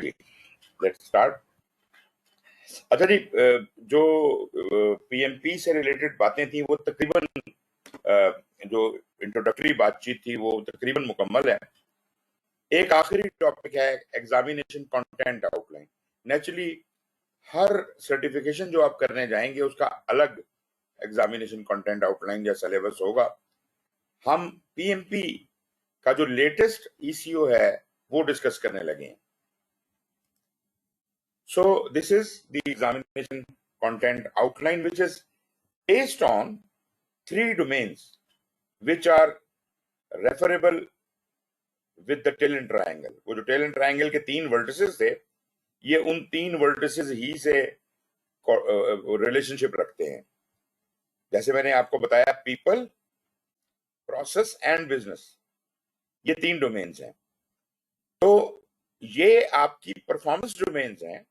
Ji, let's start. अच्छा जी, जो PMP से रिलेटेड बातें थी वो तकरीबन जो इंट्रोडक्टरी बातचीत थी वो तकरीबन मुकम्मल है। एक आखिरी टॉपिक है एग्जामिनेशन कंटेंट आउटलाइन। नेचुरली हर सर्टिफिकेशन जो आप करने जाएंगे उसका अलग एग्जामिनेशन कंटेंट आउटलाइन या सिलेबस होगा। हम पीएमपी का जो लेटेस्ट ईसीओ है वो डिस्कस करने लगे हैं। So this is the examination content outline, which is based on 3 domains which are referable with the Tailend triangle. वो जो Tailend triangle के 3 vertices थे, ये उन 3 vertices ही से रिलेशनशिप रखते हैं। जैसे मैंने आपको बताया, पीपल, प्रोसेस एंड बिजनेस, ये 3 डोमेन्स हैं। तो ये आपकी परफॉर्मेंस डोमेन्स हैं।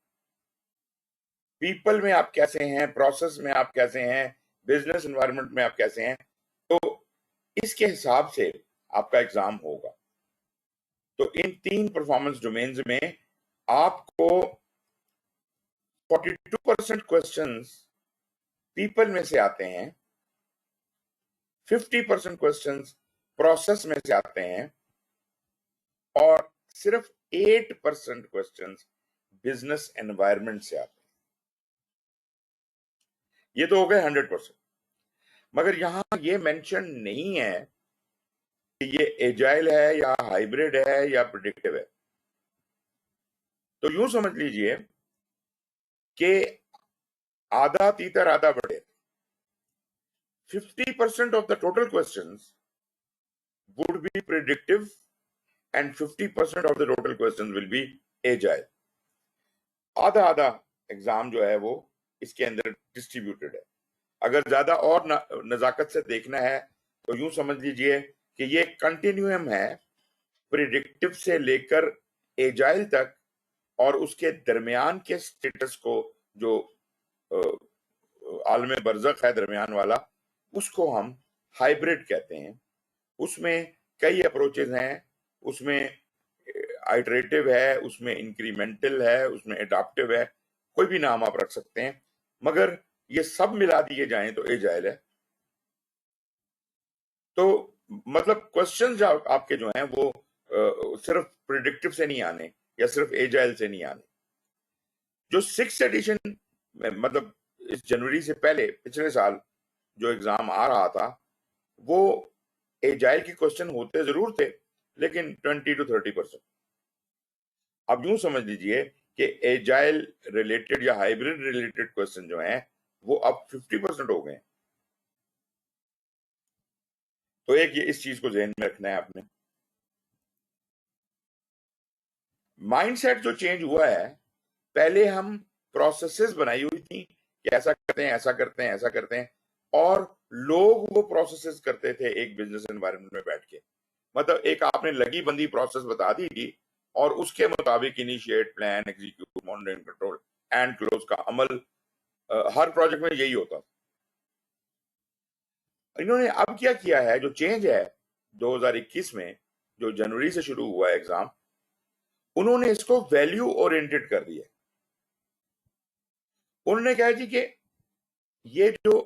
पीपल में आप कैसे हैं, प्रोसेस में आप कैसे हैं, बिजनेस एनवायरनमेंट में आप कैसे हैं, तो इसके हिसाब से आपका एग्जाम होगा। तो इन 3 परफॉर्मेंस डोमेन्स में आपको 42% क्वेश्चंस पीपल में से आते हैं, 50% क्वेश्चंस प्रोसेस में से आते हैं और सिर्फ 8% क्वेश्चंस बिजनेस एनवायरनमेंट से आते हैं। ये तो हो गए 100%। मगर यहां ये मेंशन नहीं है कि ये एजाइल है या हाइब्रिड है या प्रेडिक्टिव है। तो यूं समझ लीजिए कि आधा तीतर आधा बढ़े। 50% of the total questions would be predictive and 50% of the total questions will be agile. आधा आधा एग्जाम जो है वो इसके अंदर डिस्ट्रीब्यूटेड है। अगर ज्यादा और नजाकत से देखना है तो यूं समझ लीजिए कि ये कंटिन्यूम है प्रिडिक्टिव से लेकर एजाइल तक, और उसके दरमियान के स्टेटस को जो आलम बरज़ख है दरमियान वाला, उसको हम हाइब्रिड कहते हैं। उसमें कई अप्रोचेस हैं, उसमें आइटरेटिव है, उसमें इंक्रीमेंटल है, उसमें एडाप्टिव है, कोई भी नाम आप रख सकते हैं, मगर ये सब मिला दिए जाएं तो एजाइल है। तो मतलब क्वेश्चन जो आपके जो हैं वो सिर्फ प्रिडिक्टिव से नहीं आने या सिर्फ एजाइल से नहीं आने। जो 6th एडिशन में, मतलब इस जनवरी से पहले पिछले साल जो एग्जाम आ रहा था, वो एजाइल के क्वेश्चन होते जरूर थे लेकिन 20 to 30%। अब यूं समझ लीजिए कि एजाइल रिलेटेड या हाइब्रिड रिलेटेड क्वेश्चन जो हैं वो अब 50% हो गए। तो एक ये इस चीज को ध्यान में रखना है आपने। माइंडसेट जो चेंज हुआ है, पहले हम प्रोसेसेस बनाई हुई थी कि ऐसा करते हैं, ऐसा करते हैं, ऐसा करते हैं, और लोग वो प्रोसेसेस करते थे एक बिजनेस एनवायरनमेंट में बैठ के। मतलब एक आपने लगी बंदी प्रोसेस बता दी थी और उसके मुताबिक initiate, plan, execute, monitoring, control and close का अमल हर प्रोजेक्ट में यही होता। इन्होंने अब क्या किया है, जो चेंज है 2021 में, जो जनवरी से शुरू हुआ है एग्जाम, उन्होंने इसको वैल्यू ओरिएंटेड कर दिया। उन्होंने कहा जी कि ये जो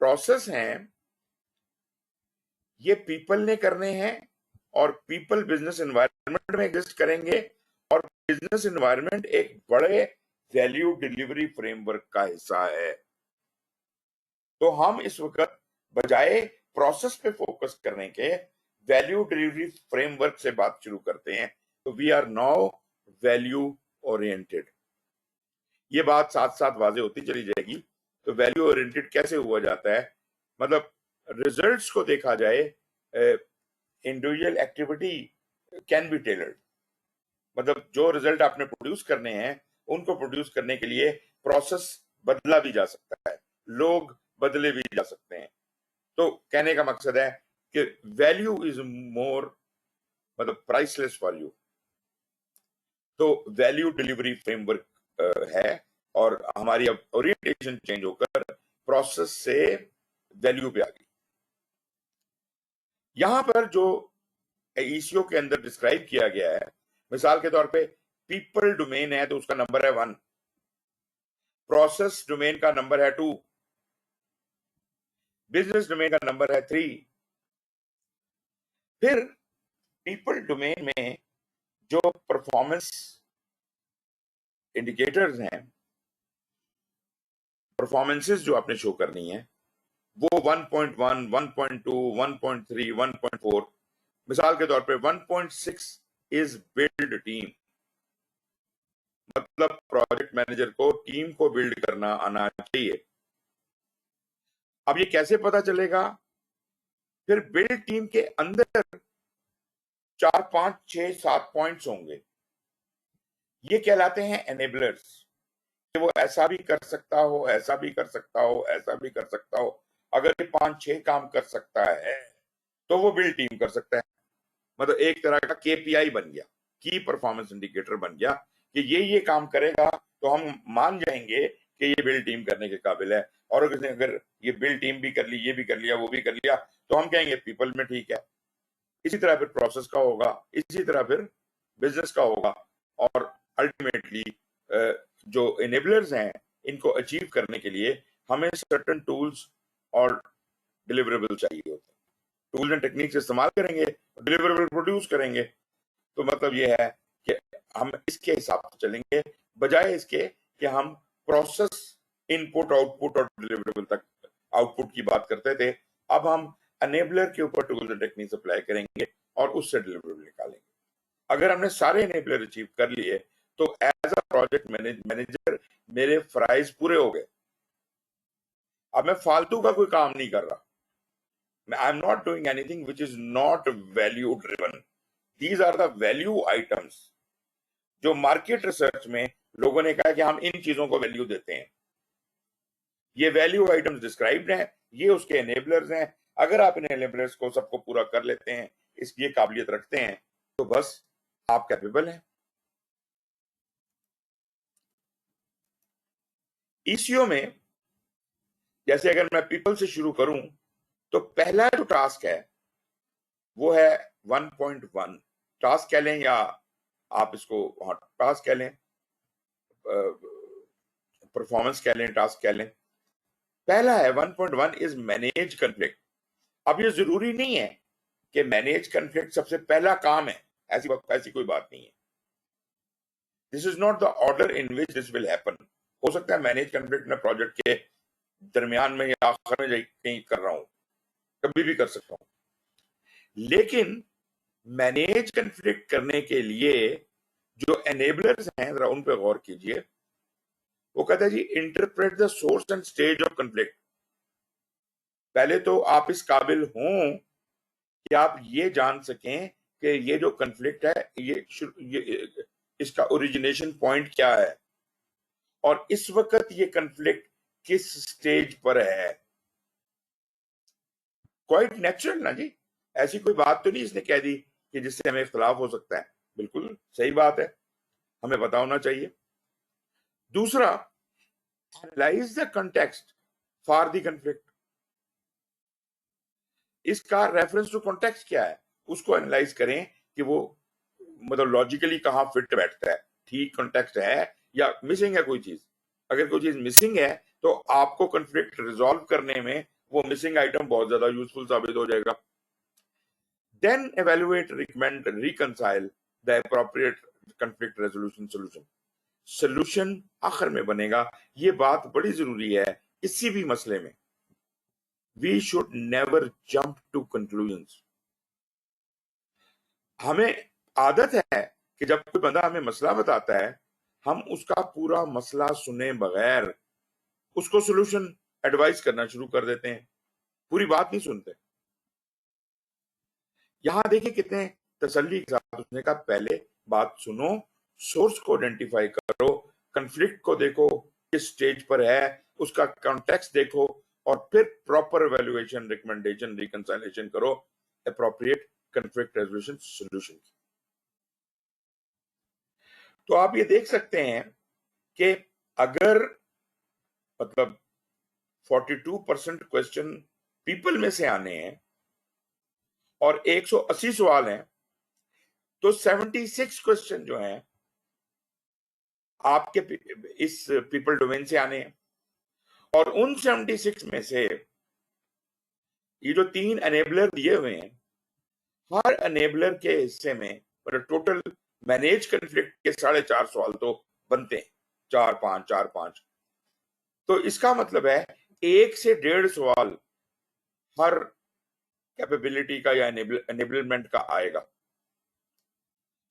प्रोसेस हैं ये पीपल ने करने हैं और पीपल बिजनेस एनवायरनमेंट में एग्जिस्ट करेंगे, और बिजनेस एनवायरनमेंट एक बड़े वैल्यू डिलीवरी फ्रेमवर्क का हिस्सा है। तो हम इस वक्त बजाय प्रोसेस पे फोकस करने के वैल्यू डिलीवरी फ्रेमवर्क से बात शुरू करते हैं। तो we are now value oriented. ये बात साथ साथ वाजे होती चली जाएगी। तो वैल्यू ओरिएंटेड कैसे हुआ जाता है, मतलब रिजल्ट्स को देखा जाए, individual activity can be tailored. मतलब जो रिजल्ट आपने प्रोड्यूस करने हैं उनको प्रोड्यूस करने के लिए प्रोसेस बदला भी जा सकता है, लोग बदले भी जा सकते हैं। तो कहने का मकसद है कि वैल्यू इज मोर, मतलब प्राइसलेस वैल्यू। तो वैल्यू डिलीवरी फ्रेमवर्क है, और हमारी अब ओरिएंटेशन चेंज होकर प्रोसेस से वैल्यू पे आ गई। यहां पर जो ईसीओ के अंदर डिस्क्राइब किया गया है, मिसाल के तौर पे पीपल डोमेन है तो उसका नंबर है 1, प्रोसेस डोमेन का नंबर है 2, बिजनेस डोमेन का नंबर है 3। फिर पीपल डोमेन में जो परफॉर्मेंस इंडिकेटर्स हैं, परफॉर्मेंसेस जो आपने शो करनी है, वो 1.1, 1.2, 1.3, 1.4, मिसाल के तौर पे 1.6 इज बिल्ड टीम, मतलब प्रोजेक्ट मैनेजर को टीम को बिल्ड करना आना चाहिए। अब ये कैसे पता चलेगा? फिर बिल्ड टीम के अंदर 4, 5, 6, 7 पॉइंट्स होंगे, ये कहलाते हैं एनेबलर्स, कि वो ऐसा भी कर सकता हो, ऐसा भी कर सकता हो, ऐसा भी कर सकता हो। अगर ये 5, 6 काम कर सकता है तो वो बिल्ड टीम कर सकता है। मतलब एक तरह का केपीआई बन गया, की परफॉर्मेंस इंडिकेटर बन गया, कि ये काम करेगा तो हम मान जाएंगे कि ये बिल्ड टीम करने के काबिल है। और अगर ये बिल्ड टीम भी कर ली, ये भी कर लिया, वो भी कर लिया, तो हम कहेंगे पीपल में ठीक है। इसी तरह फिर प्रोसेस का होगा, इसी तरह फिर बिजनेस का होगा। और अल्टीमेटली जो इनेबलर्स हैं, इनको अचीव करने के लिए हमें सर्टेन टूल्स और डिलीवरेबल चाहिए होते हैं। टूल्स एंड टेक्निक्स इस्तेमाल करेंगे, डिलीवरेबल प्रोड्यूस करेंगे। तो मतलब ये है कि हम इसके हिसाब से चलेंगे, बजाय इसके कि हम प्रोसेस, इनपुट, आउटपुट और डिलीवरेबल तक आउटपुट की बात करते थे। अब हम अनेबलर के ऊपर टूल्स एंड टेक्निक्स अप्लाई करेंगे और उससे डिलीवरेबल निकालेंगे। अगर हमने सारे एनेबलर अचीव कर लिए तो एज अ प्रोजेक्ट मैनेजर मेरे फ्राइज पूरे हो गए। अब मैं फालतू का कोई काम नहीं कर रहा। I am not doing anything which is not value driven. These are the value items जो मार्केट रिसर्च में लोगों ने कहा कि हम इन चीजों को वैल्यू देते हैं। ये वैल्यू आइटम्स डिस्क्राइब्ड हैं, ये उसके एनेबलर्स हैं। अगर आप इन एनेबलर्स को सबको पूरा कर लेते हैं, इसकी काबिलियत रखते हैं, तो बस आप कैपेबल हैं। ईसीओ में जैसे अगर मैं पीपल से शुरू करूं तो पहला जो टास्क है वो है 1.1। टास्क कह लें या आप इसको टास्क कह लें, परफॉर्मेंस कह लें, टास्क कह लें। पहला है 1.1 इज मैनेज कन्फ्लिक्ट। अब ये जरूरी नहीं है कि मैनेज कन्फ्लिक्ट सबसे पहला काम है, ऐसी कोई बात नहीं है। This is not the order in which this will happen. हो सकता है मैनेज कन्फ्लिक्ट में प्रोजेक्ट के दरमियान में या आखिर में कहीं कर रहा हूं, कभी भी कर सकता हूं। लेकिन मैनेज कन्फ्लिक्ट करने के लिए जो एनेबलर्स हैं, जरा उन पे गौर कीजिए। वो कहता है जी, interpret the source and stage of conflict. पहले तो आप इस काबिल हों कि आप ये जान सकें कि ये जो कन्फ्लिक्ट है, ये इसका ओरिजिनेशन पॉइंट क्या है और इस वक्त ये कन्फ्लिक्ट किस स्टेज पर है। क्वाइट नेचुरल ना जी, ऐसी कोई बात तो नहीं इसने कह दी कि जिससे हमें इख्तलाफ हो सकता है। बिल्कुल सही बात है, हमें पता होना चाहिए। दूसरा, analyse the context for the conflict. इसका रेफरेंस टू कॉन्टेक्स्ट क्या है, उसको एनालाइज करें कि वो मतलब लॉजिकली कहां फिट बैठता है, ठीक कॉन्टेक्स्ट है या मिसिंग है कोई चीज। अगर कोई चीज मिसिंग है तो आपको कॉन्फ्लिक्ट रिजॉल्व करने में वो मिसिंग आइटम बहुत ज्यादा यूजफुल साबित हो जाएगा। Then evaluate, recommend, reconcile the appropriate conflict resolution solution। Solution आखिर में बनेगा। ये बात बड़ी जरूरी है किसी भी मसले में। We should never jump to conclusions. हमें आदत है कि जब कोई बंदा हमें मसला बताता है, हम उसका पूरा मसला सुने बगैर उसको सोल्यूशन एडवाइस करना शुरू कर देते हैं, पूरी बात नहीं सुनते। यहां देखिए कितने तसल्ली के साथ उसने कहा, पहले बात सुनो, सोर्स को आइडेंटिफाई करो, कंफ्लिक्ट को देखो किस स्टेज पर है, उसका कॉन्टेक्स्ट देखो, और फिर प्रॉपर एवेल्युएशन, रिकमेंडेशन, रिकंसाइलेशन करो अप्रोप्रिएट कंफ्लिक्ट रेजोल्यूशन सॉल्यूशन। तो आप ये देख सकते हैं कि अगर मतलब 42% क्वेश्चन पीपल में से आने हैं और 180 सवाल हैं, तो 76 क्वेश्चन जो हैं आपके इस पीपल डोमेन से आने हैं। और उन 76 में से ये जो 3 एनेबलर दिए हुए हैं, हर एनेबलर के हिस्से में मतलब टोटल मैनेज कन्फ्लिक्ट के 4.5 सवाल तो बनते हैं, 4-5 तो इसका मतलब है 1 से 1.5 सवाल हर कैपेबिलिटी का या एनेबलमेंट का आएगा।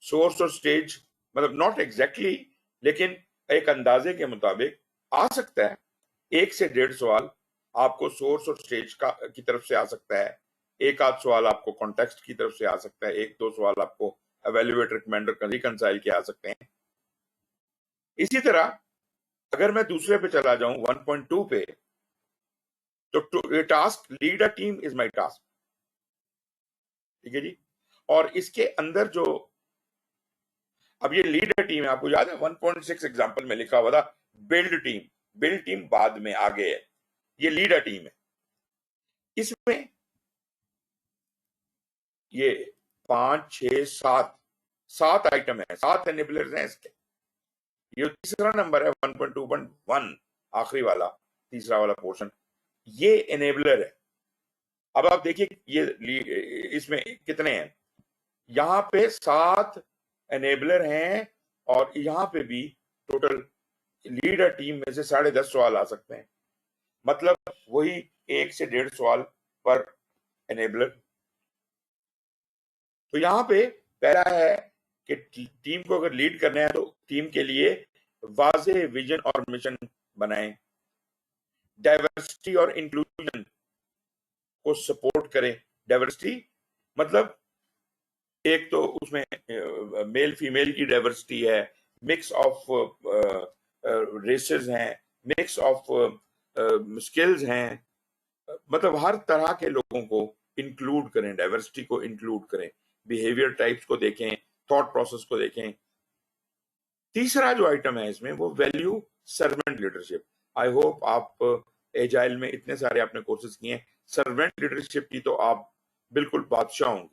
सोर्स और स्टेज मतलब नॉट एग्जैक्टली लेकिन एक अंदाजे के मुताबिक आ सकता है। 1 से 1.5 सवाल आपको सोर्स और स्टेज का की तरफ से आ सकता है, 1-8 सवाल आपको कॉन्टेक्स्ट की तरफ से आ सकता है, 1-2 सवाल आपको एवेल्युएट रिकमेंडर रिकंसाइल के आ सकते हैं। इसी तरह अगर मैं दूसरे पे चला जाऊं 1.2 पे, तो task lead a team is my task, ठीक है जी। और इसके अंदर जो अब ये लीडर टीम है, आपको याद है 1.6 एग्जांपल में लिखा हुआ था बिल्ड टीम बाद में आगे है, ये लीडर टीम है। इसमें ये 5, 6, 7 आइटम है, 7 एनेबलर्स हैं इसके। ये तीसरा नंबर है 1.2.1 आखिरी वाला, तीसरा वाला पोर्शन, ये एनेबलर है। अब आप देखिए ये इसमें कितने हैं, यहाँ पे 7 एनेबलर हैं और यहाँ पे भी टोटल लीडर टीम में से 10.5 सवाल आ सकते हैं, मतलब वही 1 से 1.5 सवाल पर एनेबलर। तो यहाँ पे पहला है कि टीम को अगर लीड करना है तो टीम के लिए वाज़ेह विजन और मिशन बनाएं, डाइवर्सिटी और इंक्लूजन को सपोर्ट करें। डाइवर्सिटी मतलब एक तो उसमें मेल फीमेल की डाइवर्सिटी है, मिक्स ऑफ रेसेस हैं, मिक्स ऑफ स्किल्स हैं, मतलब हर तरह के लोगों को इंक्लूड करें, डाइवर्सिटी को इंक्लूड करें, बिहेवियर टाइप्स को देखें, थॉट प्रोसेस को देखें। तीसरा जो आइटम है इसमें वो value servant leadership. I hope आप एजाइल में इतने सारे आपने कोर्सेज किए हैं, सर्वेंट लीडरशिप की तो आप बिल्कुल बादशाह होंगे।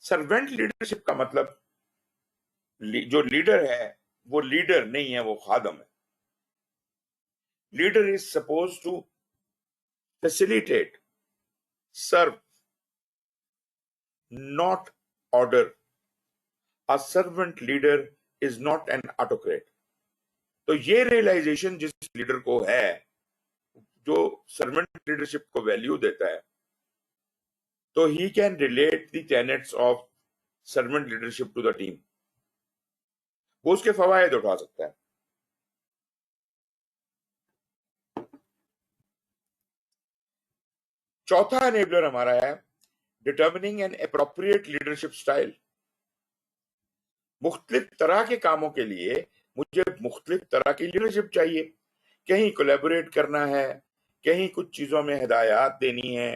सर्वेंट लीडरशिप का मतलब जो लीडर है वो लीडर नहीं है, वो खादम है। Leader is suppose to facilitate, serve, not order. A servant leader is not an autocrat. तो ये रियलाइजेशन जिस लीडर को है, जो सर्वेंट लीडरशिप को वैल्यू देता है, तो ही can relate the tenets of servant leadership to the team, वो उसके फवायद उठा सकता है। चौथा एनेबलर हमारा है determining N appropriate leadership style. मुख्तलिफ तरह के कामों के लिए मुझे मुख्तलिफ तरह की लीडरशिप चाहिए। कहीं कोलैबोरेट करना है, कहीं कुछ चीजों में हिदायत देनी है,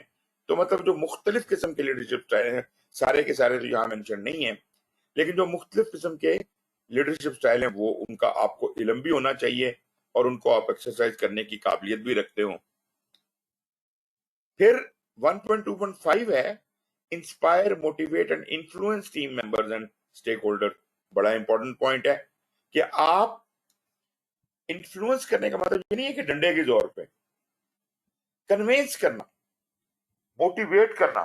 तो मतलब जो मुख्तलिफ किस्म के लीडरशिप स्टाइल हैं, सारे के सारे तो यहाँ मेंशन नहीं है, लेकिन जो मुख्तलिफ किस्म के लीडरशिप स्टाइल हैं वो उनका आपको इल्म भी होना चाहिए और उनको आप एक्सरसाइज करने की काबिलियत भी रखते हो। फिर 1.2.5 है inspire, motivate and influence team members and stakeholder. बड़ा इंपॉर्टेंट पॉइंट है कि आप इन्फ्लुएंस करने का मतलब ये नहीं है कि डंडे के जोर पे, कन्विंस करना, मोटिवेट करना,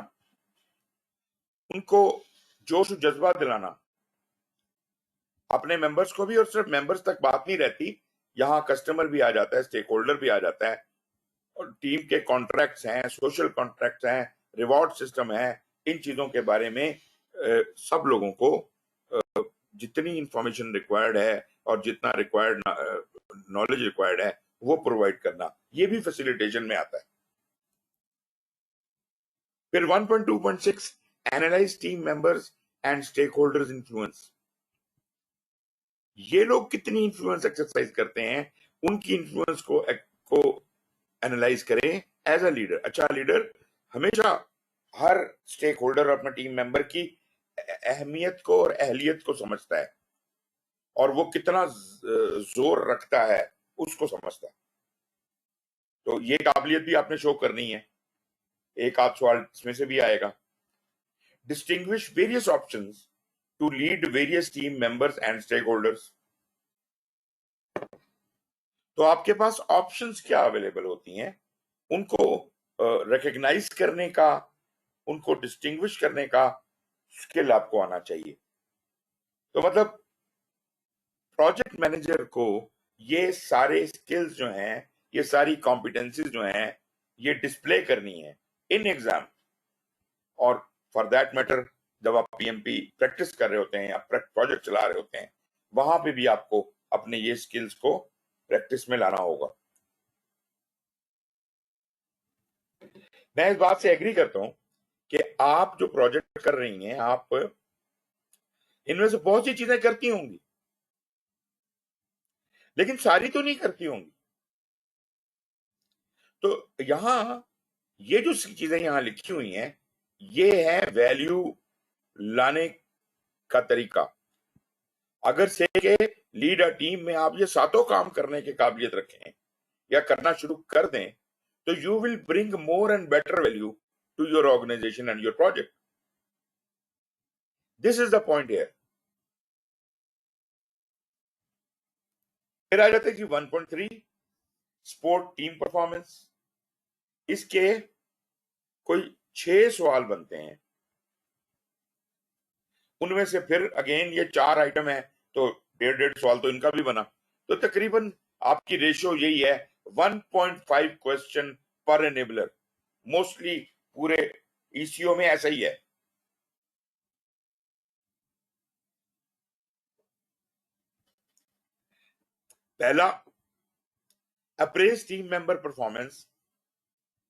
उनको जोश जज्बा दिलाना। अपने मेंबर्स को भी, और सिर्फ मेंबर्स तक बात नहीं रहती, यहाँ कस्टमर भी आ जाता है, स्टेक होल्डर भी आ जाता है, और टीम के कॉन्ट्रैक्ट्स हैं, सोशल कॉन्ट्रैक्ट्स हैं, रिवॉर्ड सिस्टम है, इन चीजों के बारे में सब लोगों को जितनी इंफॉर्मेशन रिक्वायर्ड है और जितना रिक्वायर्ड नॉलेज रिक्वायर्ड है वो प्रोवाइड करना, ये भी फैसिलिटेशन में आता है। फिर 1.2.6 analyse team members and stakeholders influence. ये लोग कितनी इन्फ्लुएंस एक्सरसाइज करते हैं, उनकी इन्फ्लुएंस को एनालाइज करें एज अ लीडर। अच्छा लीडर हमेशा हर स्टेक होल्डर अपना टीम मेंबर की अहमियत को और अहलियत को समझता है और वो कितना जोर रखता है उसको समझता है। तो ये काबिलियत भी आपने शो करनी है, एक आध सवाल इसमें से भी आएगा। Distinguish various options to lead various team members and stakeholders. तो आपके पास ऑप्शंस क्या अवेलेबल होती हैं, उनको रिकग्नाइज करने का, उनको डिस्टिंग्विश करने का स्किल आपको आना चाहिए। तो मतलब प्रोजेक्ट मैनेजर को ये सारे स्किल्स जो हैं, ये सारी कॉम्पिटेंसीज जो हैं, ये डिस्प्ले करनी है इन एग्जाम। और फॉर दैट मैटर जब आप पीएमपी प्रैक्टिस कर रहे होते हैं या प्रोजेक्ट चला रहे होते हैं, वहां पे भी आपको अपने ये स्किल्स को प्रैक्टिस में लाना होगा। मैं इस बात से एग्री करता हूं कि आप जो प्रोजेक्ट कर रही हैं, आप इनमें से बहुत सी चीजें करती होंगी, लेकिन सारी तो नहीं करती होंगी। तो यहां ये जो चीजें यहां लिखी हुई हैं, ये है वैल्यू लाने का तरीका। अगर से के लीड अ टीम में आप ये सातों काम करने की काबिलियत रखें या करना शुरू कर दें, तो you will bring more and better value to your organisation and your project. This is the point here. फिर आ जाते हैं कि 1.3 स्पोर्ट टीम परफॉर्मेंस। इसके कोई 6 सवाल बनते हैं। उनमें से फिर अगेन ये 4 आइटम है, तो 1.5 सवाल तो इनका भी बना। तो तकरीबन आपकी रेशियो यही है, 1.5 क्वेश्चन पर एनेबलर। मोस्टली पूरे ईसीओ में ऐसा ही है। पहला, apprise team member performance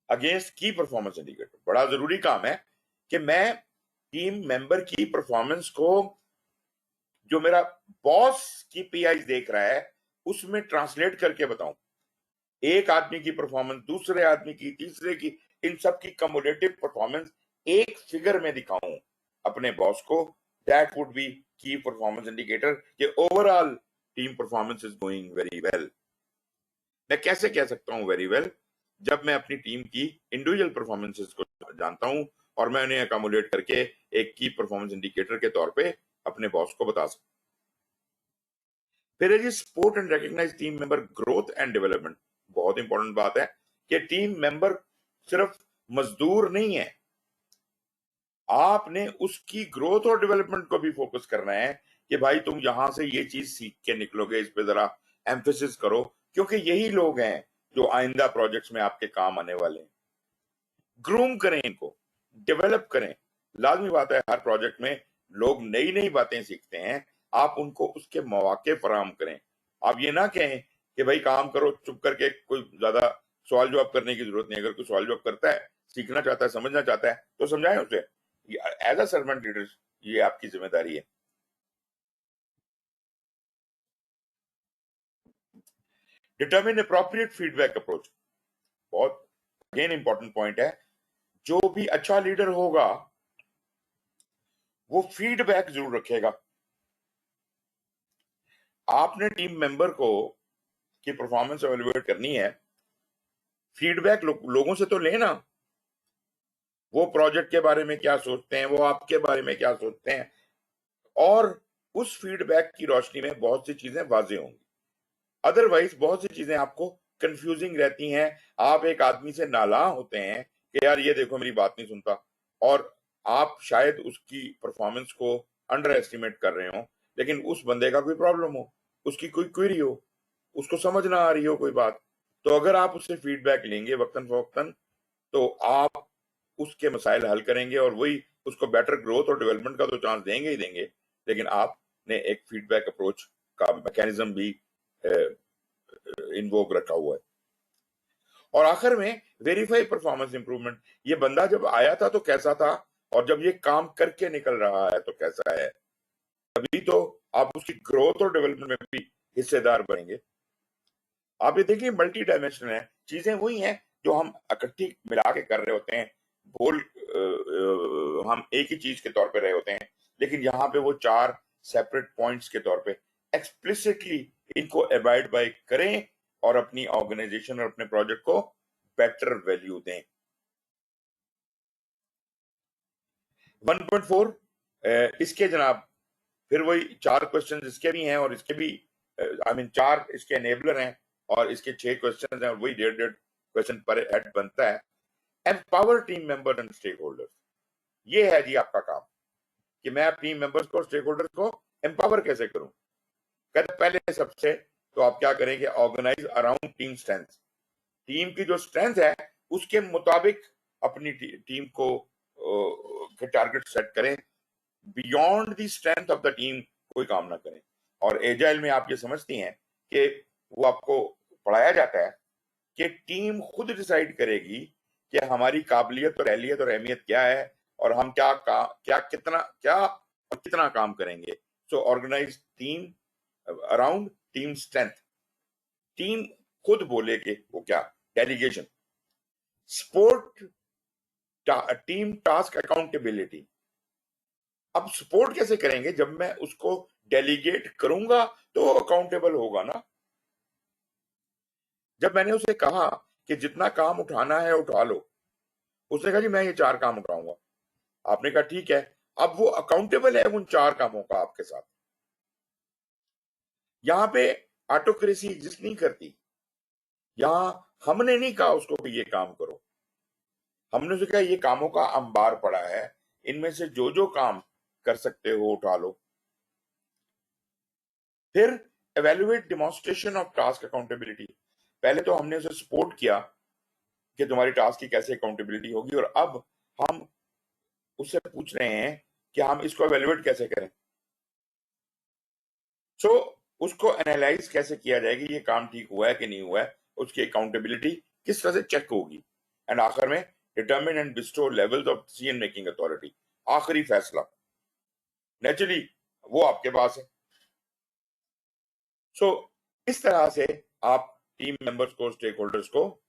against की परफॉर्मेंस इंडिकेटर। बड़ा जरूरी काम है कि मैं टीम मेंबर की परफॉर्मेंस को, जो मेरा बॉस की पीआई देख रहा है, उसमें ट्रांसलेट करके बताऊं। एक आदमी की परफॉर्मेंस, दूसरे आदमी की, तीसरे की, इन सब की कम्युलेटिव परफॉर्मेंस एक फिगर में दिखाऊं अपने बॉस को। दैट वुड बी की परफॉर्मेंस इंडिकेटर कि overall team performance is going very well. मैं कैसे कह सकता हूं वेरी वेल? जब मैं अपनी टीम की इंडिविजुअल परफॉर्मेंसेस को जानता हूं और मैं उन्हें अकोमोडेट करके एक की परफॉर्मेंस इंडिकेटर के तौर पे अपने बॉस को बता सकता हूं। फिर है जी support and recognize team member growth and development. बहुत इंपॉर्टेंट बात है कि टीम मेंबर सिर्फ मजदूर नहीं है, आपने उसकी ग्रोथ और डेवलपमेंट को भी फोकस करना है कि भाई तुम यहां से ये चीज सीख के निकलोगे, इस पे जरा एम्फेसिस करो, क्योंकि यही लोग हैं जो आइंदा प्रोजेक्ट्स में आपके काम आने वाले हैं। ग्रूम करें इनको, डेवलप करें। लाजमी बात है, हर प्रोजेक्ट में लोग नई नई बातें सीखते हैं, आप उनको उसके मौके फराहम करें। आप ये ना कहें कि भाई काम करो चुप करके, कोई ज्यादा सवाल जवाब करने की जरूरत नहीं। अगर कोई सवाल जवाब करता है, सीखना चाहता है, समझना चाहता है, तो समझाएं उसे। एज अ सर्वेंट लीडर ये आपकी जिम्मेदारी है। Determine appropriate feedback approach. बहुत अगेन इंपॉर्टेंट पॉइंट है। जो भी अच्छा लीडर होगा वो फीडबैक जरूर रखेगा। आपने टीम मेंबर को की परफॉर्मेंस एवेलुएट करनी है, फीडबैक लोगों से तो लेना। वो प्रोजेक्ट के बारे में क्या सोचते हैं, वो आपके बारे में क्या सोचते हैं, और उस फीडबैक की रोशनी में बहुत सी चीजें वाजे होंगी। अदरवाइज बहुत सी चीजें आपको कंफ्यूजिंग रहती हैं। आप एक आदमी से नालां होते हैं कि यार ये देखो मेरी बात नहीं सुनता, और आप शायद उसकी परफॉर्मेंस को अंडर एस्टिमेट कर रहे हो, लेकिन उस बंदे का कोई प्रॉब्लम हो, उसकी कोई क्वेरी हो, उसको समझ ना आ रही हो कोई बात। तो अगर आप उससे फीडबैक लेंगे वक्तन फवक्तन, तो आप उसके मसाइल हल करेंगे और वही उसको बेटर ग्रोथ और डेवलपमेंट का तो चांस देंगे ही देंगे। लेकिन आपने एक फीडबैक अप्रोच का मैकेनिज्म भी इन्वोक रखा हुआ है। और आखिर में वेरीफाई परफॉर्मेंस इंप्रूवमेंट। ये बंदा जब आया था तो कैसा था, और जब ये काम करके निकल रहा है तो कैसा है। अभी तो आप उसकी ग्रोथ और डेवलपमेंट में भी हिस्सेदार बनेंगे। आप ये देखिए मल्टी डायमेंशनल है, चीजें वही हैं जो हम इकट्ठी मिला के कर रहे होते हैं। हम एक ही चीज के तौर पे रहे होते हैं, लेकिन यहाँ पे वो 4 सेपरेट पॉइंट्स के तौर पे एक्सप्लिसिटली इनको अबाइड बाय करें और अपनी ऑर्गेनाइजेशन और अपने प्रोजेक्ट को बेटर वैल्यू दें। 1.4 इसके जनाब फिर वही 4 क्वेश्चन इसके भी हैं और इसके भी, आई मीन 4 इसके एनेबलर हैं। और इसके 6 क्वेश्चन हैं, वही 1.5 क्वेश्चन पर हेड बनता है। Empower team member and stakeholders, ये है जी आपका काम कि मैं टीम मेंबर्स को, स्टेक होल्डर्स को एम्पावर कैसे करूं। कहते पहले सबसे तो आप क्या करेंगे, organise around team strength, team की जो स्ट्रेंथ है उसके मुताबिक अपनी टीम को टारगेट सेट करें, beyond the strength of the team कोई काम ना करें। और एजाइल में आप ये समझती हैं कि वो आपको पढ़ाया जाता है कि टीम खुद डिसाइड करेगी कि हमारी काबिलियत और अहलियत और अहमियत क्या है और हम क्या और कितना काम करेंगे। So organize team around team strength, team खुद बोले कि वो क्या, delegation, support team task accountability. अब सपोर्ट कैसे करेंगे, जब मैं उसको डेलीगेट करूंगा तो अकाउंटेबल होगा ना। जब मैंने उसे कहा कि जितना काम उठाना है उठा लो, उसने कहा जी मैं ये 4 काम उठाऊंगा, आपने कहा ठीक है, अब वो अकाउंटेबल है उन 4 कामों का आपके साथ। यहां पे ऑटोक्रेसी एग्जिस्ट नहीं करती, यहां हमने नहीं कहा उसको कि ये काम करो, हमने उसे कहा ये कामों का अंबार पड़ा है, इनमें से जो जो काम कर सकते हो उठा लो। फिर evaluate demonstration of task accountability, पहले तो हमने उसे सपोर्ट किया कि तुम्हारी टास्क की कैसे अकाउंटेबिलिटी होगी, और अब हम उससे पूछ रहे हैं कि हम इसको एवेल्युएट कैसे करें। सो उसको एनालाइज कैसे किया जाएगा, ये काम ठीक हुआ है कि नहीं हुआ है, उसकी अकाउंटेबिलिटी किस तरह से चेक होगी। एंड आखिर में determine and bestow levels of decision making authority, आखिरी फैसला नेचुरली वो आपके पास है। सो इस तरह से आप टीम मेंबर्स को, स्टेक होल्डर्स को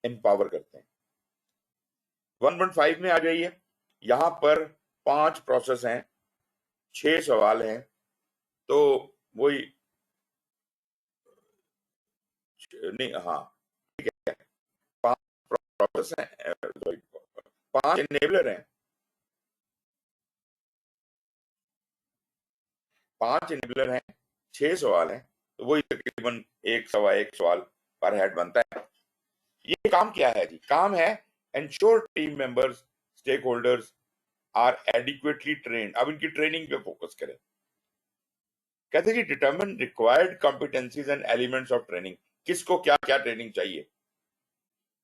एम्पावर करते हैं। 1.5 में आ जाइए, यहां पर 5 प्रोसेस हैं, 6 सवाल हैं, तो वही नहीं, हाँ ठीक है, 5 प्रोसेस हैं, 5 इनेबलर हैं, 5 इनेबलर हैं, 6 सवाल हैं, तो वही तकरीबन 1 सवाल पर हेड बनता है। ये काम क्या है जी, काम है ensure team members, stakeholders are adequately trained. अब इनकी ट्रेनिंग पे फोकस करें। कहते हैं कि determine required competencies and elements of training, किसको क्या क्या ट्रेनिंग चाहिए,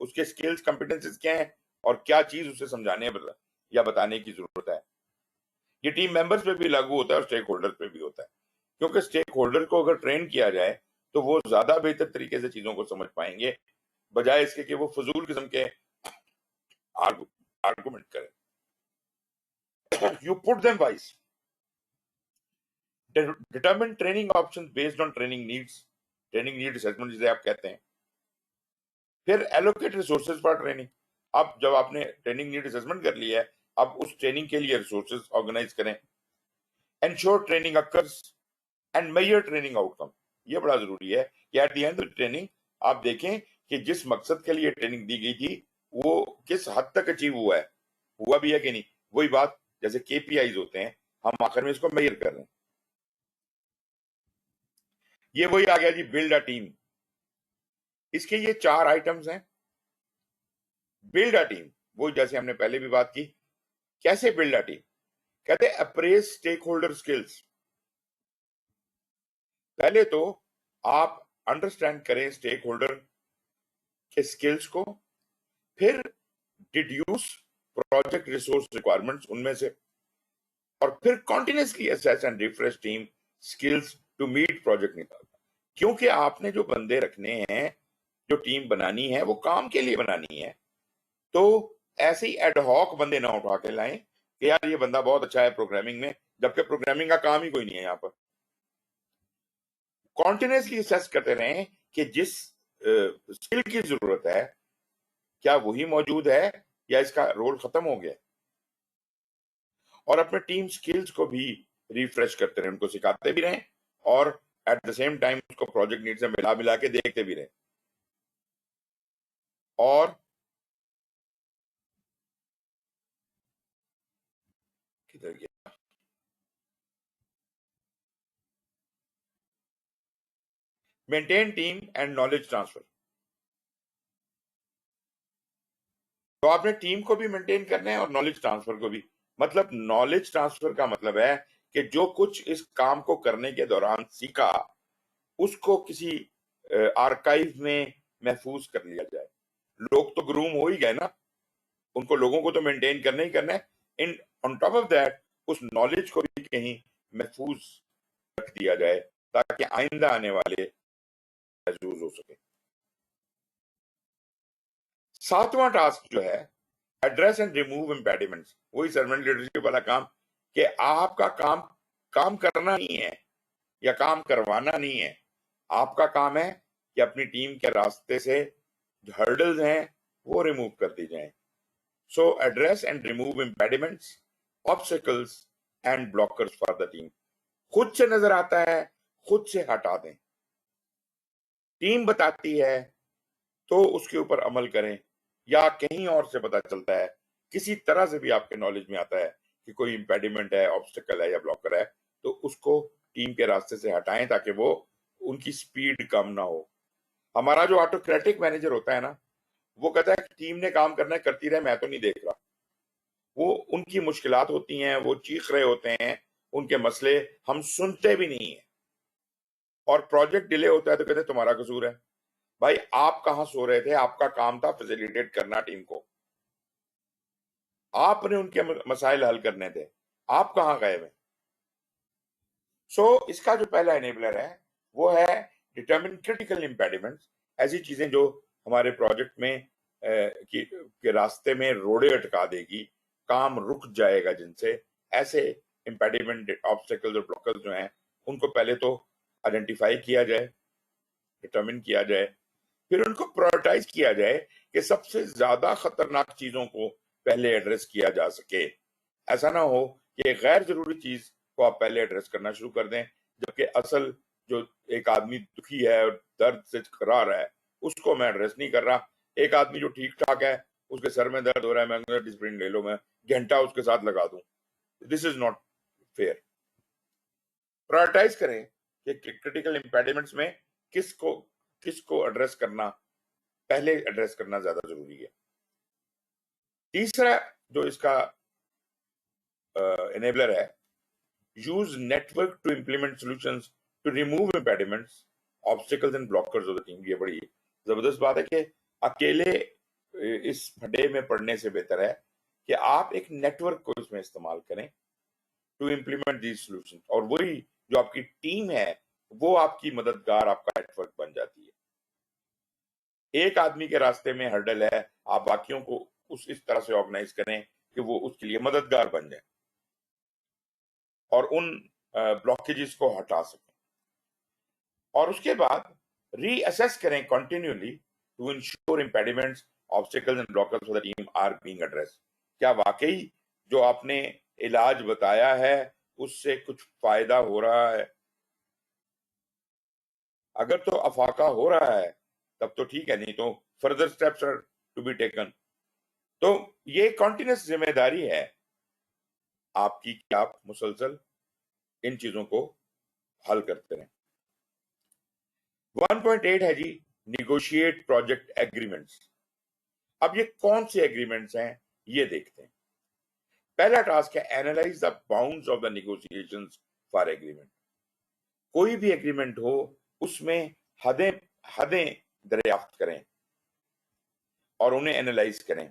उसके स्किल्स कॉम्पिटेंसीज क्या है और क्या चीज उसे समझाने या बताने की जरूरत है। ये टीम मेंबर्स पे भी लागू होता है और स्टेक होल्डर पे भी होता है, क्योंकि स्टेक होल्डर को अगर ट्रेन किया जाए तो वो ज्यादा बेहतर तरीके से चीजों को समझ पाएंगे, बजाय इसके कि वो फजूल किस्म के आर्गुमेंट करें। You put them wise, determine training options based on training needs, training need assessment जिसे आप कहते हैं। फिर एलोकेट रिसोर्सेज फॉर ट्रेनिंग, अब जब आपने ट्रेनिंग नीड असेसमेंट कर लिया है, अब उस ट्रेनिंग के लिए रिसोर्सेज ऑर्गेनाइज करें। Ensure training occurs and measure training outcome, ये बड़ा जरूरी है कि at the end of training आप देखें कि जिस मकसद के लिए ट्रेनिंग दी गई थी वो किस हद तक अचीव हुआ है, हुआ भी है कि नहीं। वही बात जैसे केपीआईज होते हैं, हम आखिर में इसको मेजर कर रहे हैं। ये वही आ गया जी, बिल्ड अ टीम। इसके ये 4 आइटम्स हैं। बिल्ड अ टीम, वो जैसे हमने पहले भी बात की, कैसे बिल्ड अ टीम, कहते हैं अप्रेज स्टेक होल्डर स्किल्स। पहले तो आप अंडरस्टैंड करें स्टेक होल्डर के स्किल्स को, फिर डिड्यूस प्रोजेक्ट रिसोर्स रिक्वायरमेंट्स उनमें से, और फिर continuously assess and refresh team skills to meet project need. क्योंकि आपने जो बंदे रखने हैं, जो टीम बनानी है, वो काम के लिए बनानी है, तो ऐसे ही एडहॉक बंदे ना उठा के लाएं कि यार ये बंदा बहुत अच्छा है प्रोग्रामिंग में, जबकि प्रोग्रामिंग का काम ही कोई नहीं है। यहाँ पर कॉन्टिन्यूसली असेस करते रहें कि जिस स्किल की जरूरत है क्या वही मौजूद है या इसका रोल खत्म हो गया, और अपने टीम स्किल्स को भी रिफ्रेश करते रहें, उनको सिखाते भी रहें, और एट द सेम टाइम उसको प्रोजेक्ट नीड से मिला मिला के देखते भी रहें। और किधर गया, maintain team and knowledge transfer. तो आपने टीम को भी मेंटेन करना है और नॉलेज ट्रांसफर को भी। मतलब नॉलेज ट्रांसफर का मतलब है कि जो कुछ इस काम को करने के दौरान सीखा उसको किसी आर्काइव में महफूज कर लिया जाए। लोग तो ग्रूम हो ही गए ना, उनको लोगों को तो मेंटेन करना ही करना है। In on top of that उस नॉलेज को भी कहीं महफूज रख दिया जाए ताकि आइंदा आने वाले महसूस हो सके। सातवां टास्क जो है एड्रेस एंड रिमूव इम्पेडिमेंट्स, वही सर्वेंट लीडरशिप वाला काम कि आपका काम काम करना नहीं है या काम करवाना नहीं है। आपका काम है कि अपनी टीम के रास्ते से जो हर्डल्स हैं वो रिमूव कर दी जाएं। So address and remove impediments, obstacles and blockers for the team. खुद से नजर आता है, खुद से हटा दें। टीम बताती है तो उसके ऊपर अमल करें, या कहीं और से पता चलता है, किसी तरह से भी आपके नॉलेज में आता है कि कोई इंपेडिमेंट है, ऑब्स्टिकल है या ब्लॉकर है, तो उसको टीम के रास्ते से हटाएं ताकि वो उनकी स्पीड कम ना हो। हमारा जो ऑटोक्रेटिक मैनेजर होता है ना, वो कहता है कि टीम ने काम करना है, करती रहे, मैं तो नहीं देख रहा। वो उनकी मुश्किलात होती हैं, वो चीख रहे होते हैं, उनके मसले हम सुनते भी नहीं है। और प्रोजेक्ट डिले होता है तो कहते हैं तुम्हारा कसूर है। भाई आप कहां सो रहे थे? आपका काम था फैसिलिटेट करना टीम को, आपने उनके मसाइल हल करने थे, आप कहां गए में? सो इसका जो पहला एनेबलर है वो है डिटरमिन क्रिटिकल इम्पेडिमेंट्स। ऐसी चीजें जो हमारे प्रोजेक्ट में के रास्ते में रोड़े अटका देगी, काम रुक जाएगा जिनसे, ऐसे इम्पेडिमेंट ऑब्स्टेकल्स और ब्लॉकर्स जो हैं उनको पहले तो आइडेंटिफाई किया जाए, डिटरमिन किया जाए, फिर उनको प्रायोरिटाइज किया जाए कि सबसे ज्यादा खतरनाक चीजों को पहले एड्रेस किया जा सके। ऐसा ना हो कि एक गैर जरूरी चीज को आप पहले एड्रेस करना शुरू कर दें, जबकि असल जो एक आदमी दुखी है और दर्द से करा रहा है उसको मैं एड्रेस नहीं कर रहा। एक आदमी जो ठीक ठाक है, उसके सर में दर्द हो रहा है, मैं डिस्प्रिन ले लो, मैं घंटा उसके साथ लगा दूं। This is not fair. Prioritise करें कि क्रिटिकल इंपेडिमेंट्स में किसको किसको एड्रेस करना, पहले एड्रेस करना ज्यादा जरूरी है। तीसरा जो इसका एनेबलर है, use network to implement solutions to remove impediments, obstacles and blockers of the team. ये बड़ी जबरदस्त बात है कि अकेले इस फड्डे में पड़ने से बेहतर है कि आप एक नेटवर्क को इसमें इस्तेमाल करें टू इंप्लीमेंट दीज सॉल्यूशंस, और वही जो आपकी टीम है वो आपकी मददगार, आपका नेटवर्क बन जाती है। एक आदमी के रास्ते में हर्डल है, आप बाकियों को उस इस तरह से ऑर्गेनाइज करें कि वो उसके लिए मददगार बन जाए और उन ब्लॉकेजेस को हटा सकें। और उसके बाद रीअसेस करें continually to ensure impediments, obstacles and blockers for the team are being addressed. क्या वाकई जो आपने इलाज बताया है उससे कुछ फायदा हो रहा है? अगर तो अफाका हो रहा है तब तो ठीक है, नहीं तो further steps are to be taken. तो ये कॉन्टिन्यूस जिम्मेदारी है आपकी कि आप मुसलसल इन चीजों को हल करते रहें। 1.8 है जी, निगोशिएट प्रोजेक्ट एग्रीमेंट्स। अब ये कौन से एग्रीमेंट्स हैं ये देखते हैं। पहला टास्क है analyse the bounds of the negotiations for agreement. कोई भी एग्रीमेंट हो उसमें हदें हदें दरियाफ्त करें और उन्हें एनालाइज करें